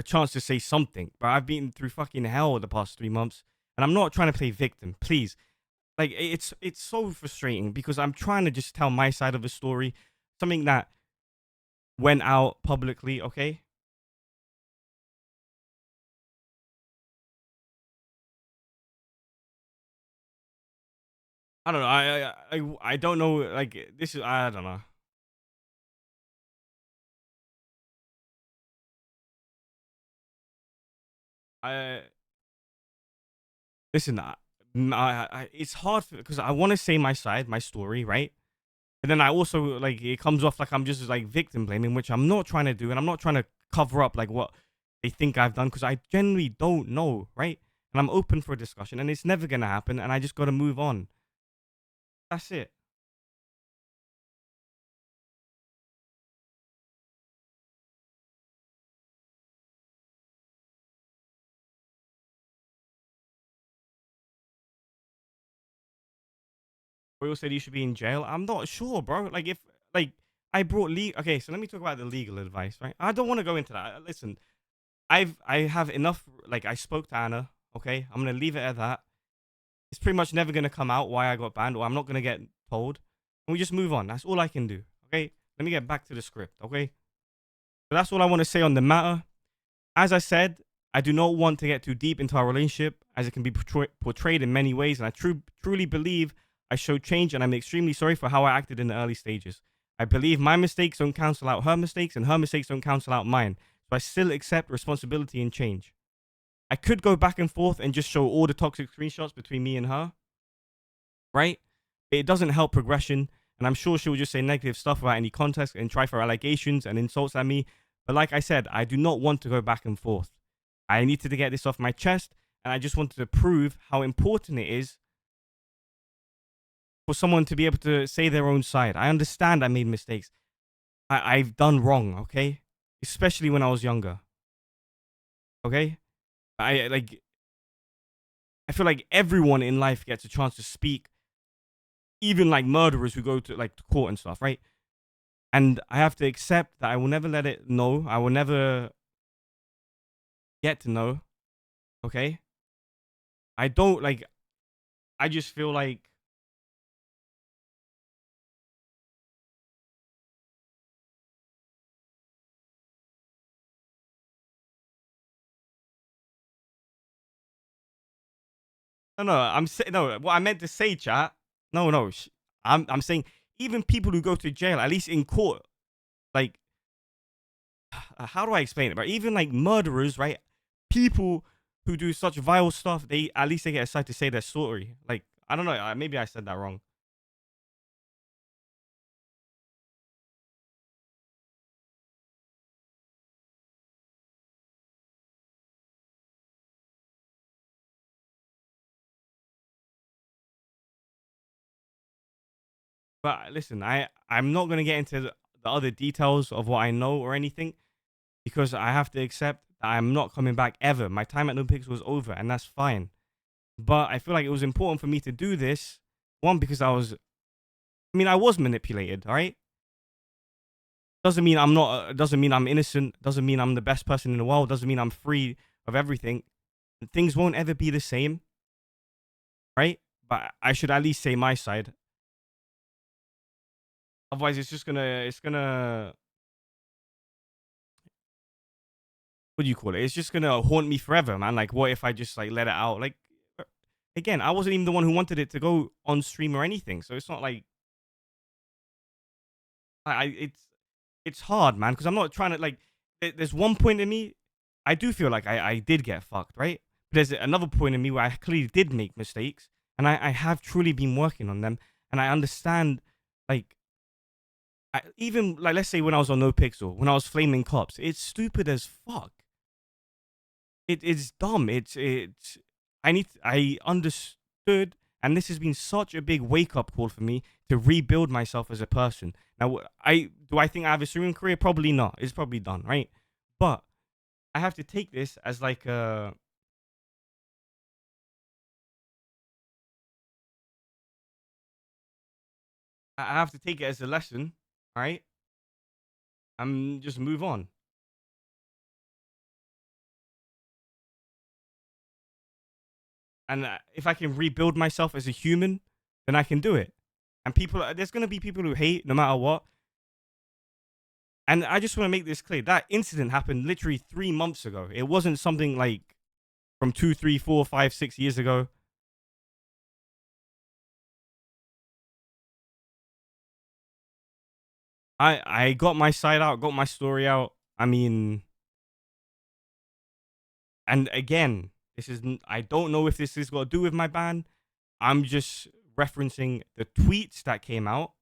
Speaker 1: chance to say something, but I've been through fucking hell the past 3 months, and I'm not trying to play victim. Please, like it's so frustrating because I'm trying to just tell my side of the story, something that went out publicly. Okay, I don't know. I don't know. Like this is I don't know. I listen. It's hard because I want to say my side, my story, right? And then I also like it comes off like I'm just like victim blaming, which I'm not trying to do, and I'm not trying to cover up like what they think I've done because I genuinely don't know, right? And I'm open for a discussion, and it's never gonna happen, and I just gotta move on. That's it. Royal said you should be in jail. I'm not sure, bro. Like if like I brought legal. Okay, so let me talk about the legal advice, right? I don't want to go into that. Listen, I have enough. Like I spoke to Anna. Okay, I'm gonna leave it at that. It's pretty much never gonna come out why I got banned, or I'm not gonna get told. And we just move on. That's all I can do. Okay, let me get back to the script. Okay, so that's all I want to say on the matter. As I said, I do not want to get too deep into our relationship as it can be portrayed in many ways, and I truly believe I showed change, and I'm extremely sorry for how I acted in the early stages. I believe my mistakes don't cancel out her mistakes, and her mistakes don't cancel out mine. So I still accept responsibility and change. I could go back and forth and just show all the toxic screenshots between me and her, right? It doesn't help progression, and I'm sure she'll just say negative stuff without any context and try for allegations and insults at me. But like I said, I do not want to go back and forth. I needed to get this off my chest, and I just wanted to prove how important it is for someone to be able to say their own side. I understand I made mistakes. I've done wrong, okay? Especially when I was younger, okay? I like I feel like everyone in life gets a chance to speak, even like murderers who go to like to court and stuff, right? And I have to accept that I will never let it know. I will never get to know, okay? I don't like I just feel like no, I'm saying no. What I meant to say, chat. No, no. I'm saying even people who go to jail, at least in court, like how do I explain it? Right, even like murderers, right? People who do such vile stuff, they at least they get a side to say their story. Like I don't know. Maybe I said that wrong. But listen, I'm not gonna get into the other details of what I know or anything because I have to accept that I'm not coming back ever. My time at No Pix was over, and that's fine. But I feel like it was important for me to do this. One, because I mean, I was manipulated. All right, doesn't mean I'm not. Doesn't mean I'm innocent. Doesn't mean I'm the best person in the world. Doesn't mean I'm free of everything. Things won't ever be the same, right? But I should at least say my side. Otherwise, it's gonna, what do you call it? It's just gonna haunt me forever, man. Like, what if I just like let it out? Like, again, I wasn't even the one who wanted it to go on stream or anything. So it's not like it's hard, man, because I'm not trying to like. There's one point in me, I do feel like I did get fucked, right? But there's another point in me where I clearly did make mistakes, and I have truly been working on them, and I understand, like, even like let's say when I was on No Pixel, when I was flaming cops, it's stupid as fuck. It's dumb. I understood, and this has been such a big wake up call for me to rebuild myself as a person. Now, I think I have a streaming career? Probably not. It's probably done, right? But I have to take this as like a I have to take it as a lesson, right? And just move on. And if I can rebuild myself as a human, then I can do it. And there's gonna be people who hate no matter what. And I just want to make this clear: that incident happened literally 3 months ago. It wasn't something like from 2, 3, 4, 5, 6 years ago. I got my side out, got my story out. I mean, and again, I don't know if this has got to do with my ban. I'm just referencing the tweets that came out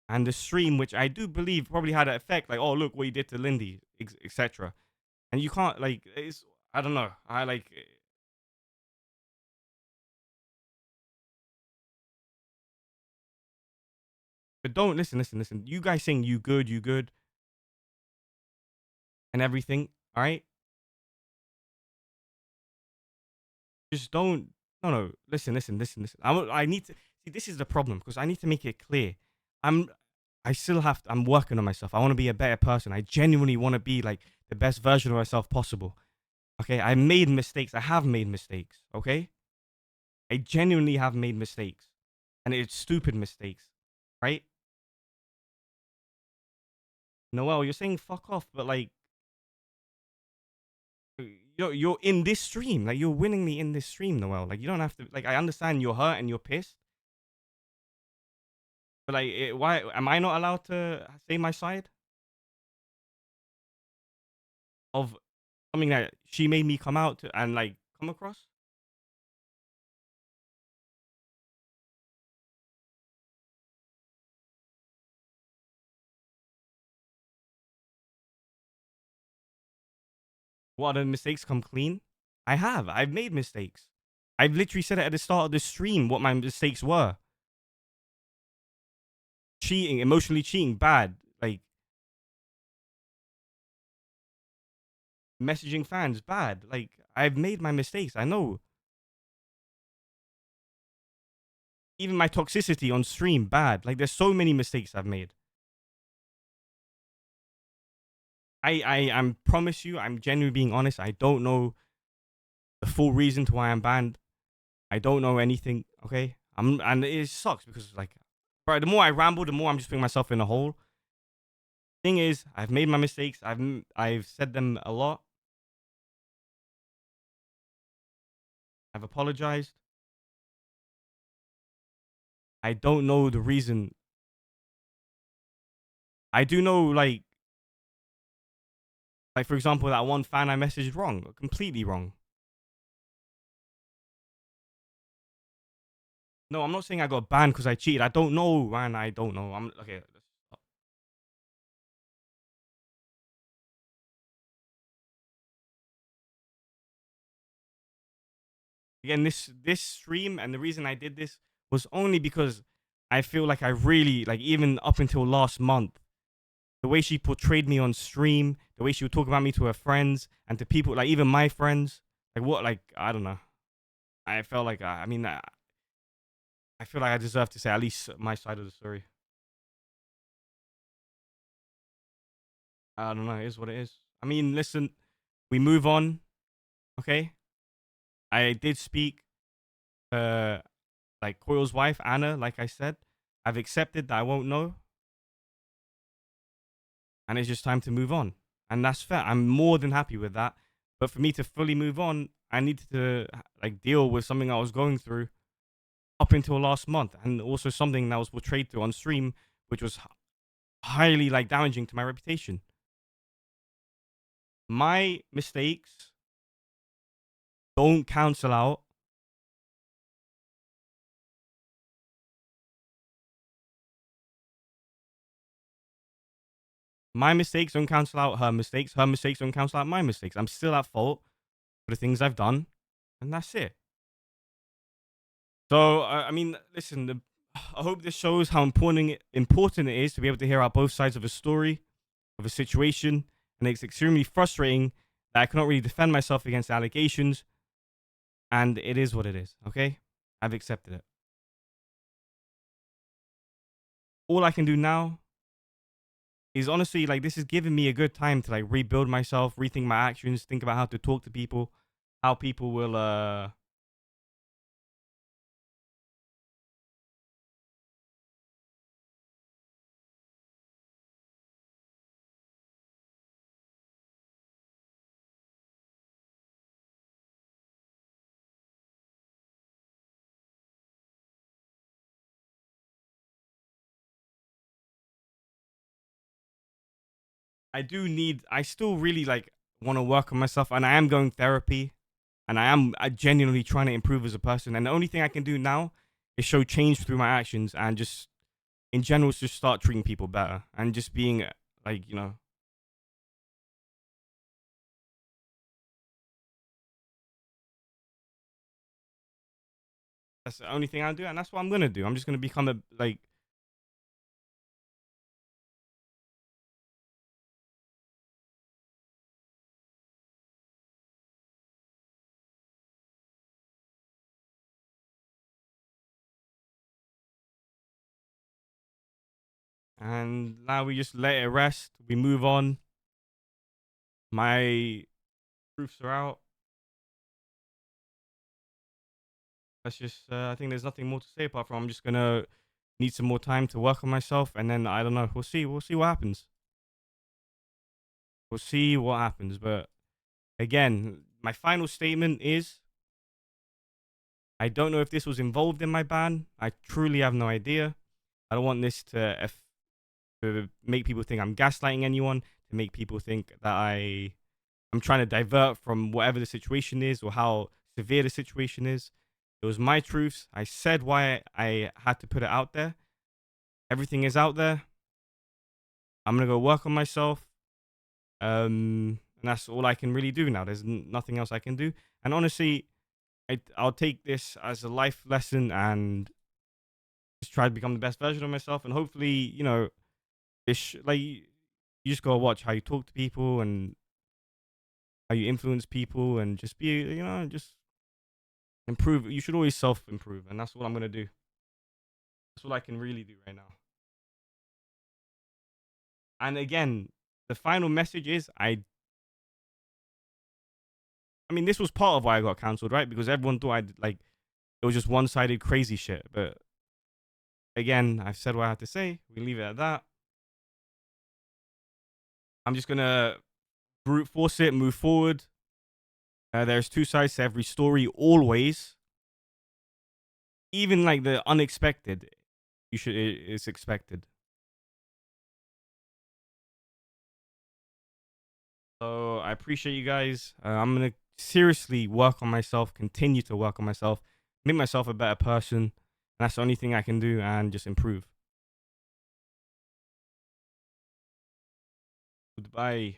Speaker 1: and the stream, which I do believe probably had an effect. Like, oh, look what he did to Lyndi, etc. And you can't like it's. I don't know. I like. But don't listen. You guys saying you good, and everything. All right. Just don't. No. Listen. I need to see. This is the problem because I need to make it clear. I'm. I still have. I'm working on myself. I want to be a better person. I genuinely want to be like the best version of myself possible. Okay. I made mistakes. I have made mistakes. Okay. I genuinely have made mistakes, and it's stupid mistakes, right? Noel, you're saying fuck off, but like you're in this stream. Like you're winning me in this stream, Noel. Like you don't have to. Like I understand you're hurt and you're pissed, but like why am I not allowed to say my side of something that she made me come out to and like come across? What are the mistakes come clean? I have. I've made mistakes. I've literally said it at the start of the stream what my mistakes were. Cheating, emotionally cheating, bad. Like messaging fans, bad. Like I've made my mistakes. I know. Even my toxicity on stream, bad. Like there's so many mistakes I've made. I promise you, I'm genuinely being honest. I don't know the full reason to why I'm banned. I don't know anything. Okay, and it sucks because like, bro, the more I ramble, the more I'm just putting myself in a hole. Thing is, I've made my mistakes. I've said them a lot. I've apologized. I don't know the reason. I do know like for example that one fan I messaged wrong, completely wrong. No, I'm not saying I got banned because I cheated. I don't know, man. I don't know. I'm okay. Again, this stream and the reason I did this was only because I feel like I really like even up until last month, the way she portrayed me on stream, the way she would talk about me to her friends and to people like even my friends, like what like I don't know. I felt like I mean I feel like I deserve to say at least my side of the story. I don't know. It is what it is. I mean, listen, we move on. Okay, I did speak. Like Coil's wife, Anna, like I said, I've accepted that I won't know. And it's just time to move on. And that's fair. I'm more than happy with that. But for me to fully move on, I needed to like deal with something I was going through up until last month. And also something that was portrayed to on stream, which was highly like damaging to my reputation. My mistakes don't cancel out my mistakes don't cancel out her mistakes. Her mistakes don't cancel out my mistakes. I'm still at fault for the things I've done, and that's it. So I mean, listen. I hope this shows how important it is to be able to hear out both sides of a story, of a situation, and it's extremely frustrating that I cannot really defend myself against allegations. And it is what it is. Okay, I've accepted it. all I can do now is honestly like this is giving me a good time to like rebuild myself, rethink my actions, think about how to talk to people, how people will I still really like want to work on myself, and I am going therapy, and I genuinely trying to improve as a person. And the only thing I can do now is show change through my actions and just in general just start treating people better and just being like, you know, that's the only thing I do, and that's what I'm gonna do. I'm just gonna become a like and now we just let it rest. We move on. My proofs are out. That's just I think there's nothing more to say apart from I'm just gonna need some more time to work on myself, and then I don't know. We'll see what happens. We'll see what happens. But again, my final statement is I don't know if this was involved in my ban. I truly have no idea. I don't want this to make people think I'm gaslighting anyone, to make people think that I'm trying to divert from whatever the situation is or how severe the situation is. It was my truths. I said why I had to put it out there. Everything is out there. I'm gonna go work on myself. And that's all I can really do now. There's nothing else I can do. And honestly, I'll take this as a life lesson and just try to become the best version of myself. And hopefully, you know, like you just gotta watch how you talk to people and how you influence people, and just be, you know, just improve. You should always self improve, and that's what I'm gonna do. That's what I can really do right now. And again, the final message is I mean, this was part of why I got cancelled, right? Because everyone thought I'd like it was just one sided crazy shit. But again, I've said what I had to say. We leave it at that. I'm just gonna brute force it, move forward. There's two sides to every story, always. Even like the unexpected, it's expected. So I appreciate you guys. I'm gonna seriously work on myself, continue to work on myself, make myself a better person. That's the only thing I can do, and just improve. Goodbye.